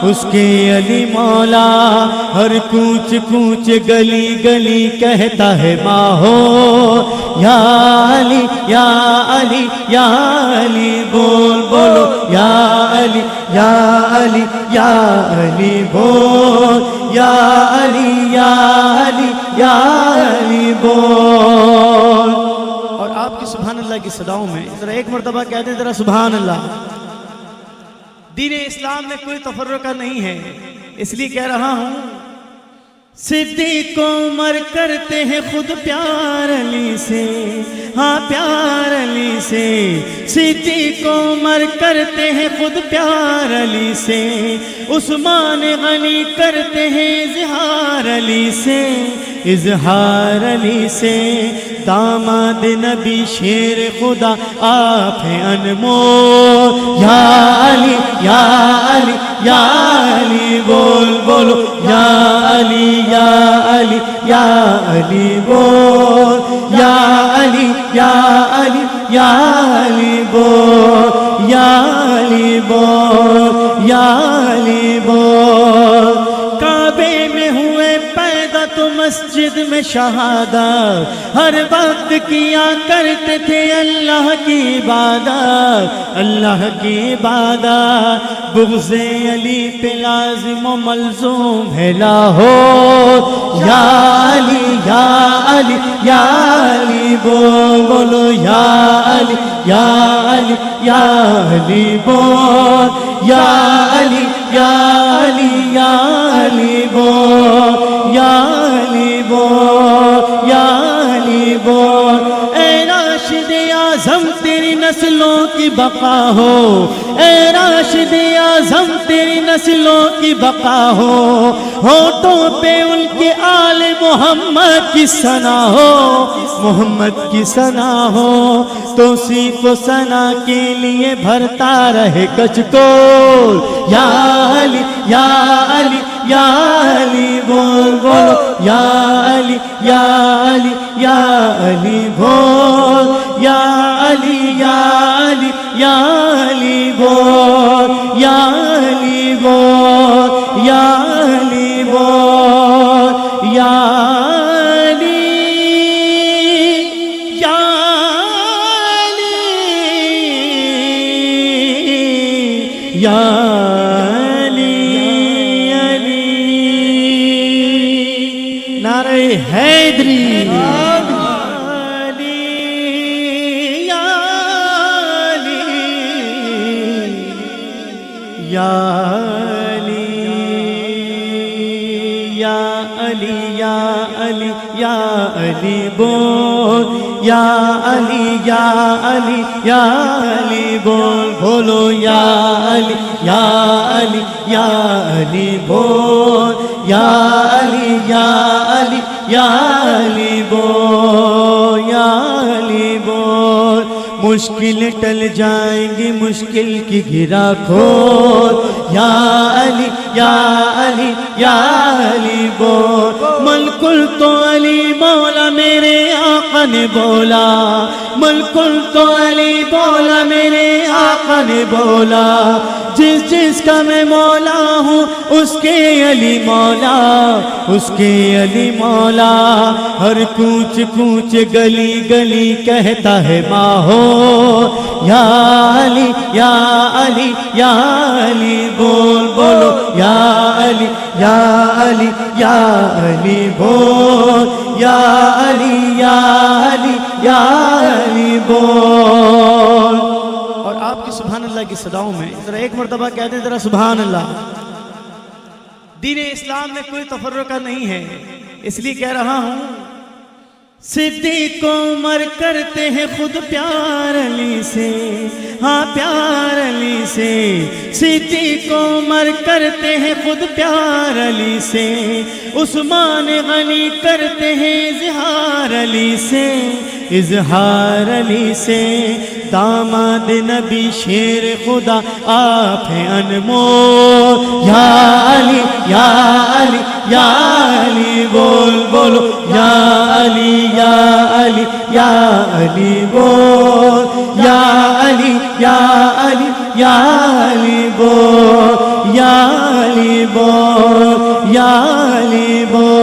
اس کے علی مولا۔ ہر کوچ کوچ گلی گلی کہتا ہے ماہو یا علی یا علی یا علی بول بولو یا علی یا علی یا علی بول یا علی یا علی یا علی بول۔ اور آپ کی سبحان اللہ کی صداؤں میں ذرا ایک مرتبہ کہہ دیں ذرا سبحان اللہ۔ دین اسلام میں کوئی تفرقہ نہیں ہے، اس لیے کہہ رہا ہوں۔ صدیق عمر کرتے ہیں خود پیار علی سے، ہاں پیار علی سے۔ صدیق عمر کرتے ہیں خود پیار علی سے، عثمان غنی کرتے ہیں اظہار علی سے، اظہار علی سے۔ داماد نبی شیر خدا آپ ہیں انمول یا علی یا علی یا علی بول بولو یا علی یا علی یا علی بول یا علی یا علی یا علی بول یا علی بول یا علی بول۔ کعبے میں ہوئے پیدا تو مسجد میں شہادت، ہر وقت کیا کرتے تھے اللہ کی عبادت، اللہ کی عبادت۔ بغض علی پہ لازم و ملزوم ہے لاہور یا علی یا علی یا علی بول بولو یا علی یا علی یا علی بول یا علی یا علی یا علی بول یا علی بول یا علی بول۔ اے راشد اعظم تیری نسلوں کی بقا ہو، اے راشد اعظم تیری نسلوں کی بقا ہو، ہونٹوں پہ ان کے آل محمد کی ثنا ہو، محمد کی ثنا ہو۔ توصیف و ثنا کے لیے بھرتا رہے کچھ کول یا علی یا علی یا علی بول بولو یا علی یا علی یا علی بول یا علی یا علی یا علی بول یا علی بول یا علی بول یا علی یا علی یا حیدری علی یا علی یا علی یا علی یا علی یا علی بول یا علی یا علی یا علی بول بولو یا علی یا علی یا علی بول یا علی یا علی یا علی بول یا علی بول مشکل ٹل جائیں گی مشکل کی گرا کھول یا علی یا علی یا علی بول ملکل تو علی مولا میرے آقا نے بولا ملکل تو علی بولا میرے آقا نے بولا جس جس کا میں مولا ہوں اس کے علی مولا اس کے علی مولا ہر کوچ کوچ گلی گلی کہتا ہے ماہو یا علی یا علی یا علی بول بولو یا علی یا علی یا علی بول یا علی یا علی یا علی بول اور آپ کی سبحان اللہ کی صداؤں میں ذرا ایک مرتبہ کہہ دیں ذرا سبحان اللہ دین اسلام میں کوئی تفرقہ نہیں ہے اس لیے کہہ رہا ہوں صدیق عمر کرتے ہیں خود پیار علی سے ہاں پیار علی سے صدیق عمر کرتے ہیں خود پیار علی سے عثمان غنی کرتے ہیں اظہار علی سے اظہار علی سے داماد نبی شیر خدا آپ ہیں انمول یا علی یا علی یا علی بول بولو یا علی یا علی یا علی بول یا علی یا علی یا علی بول یا علی بول یا علی بول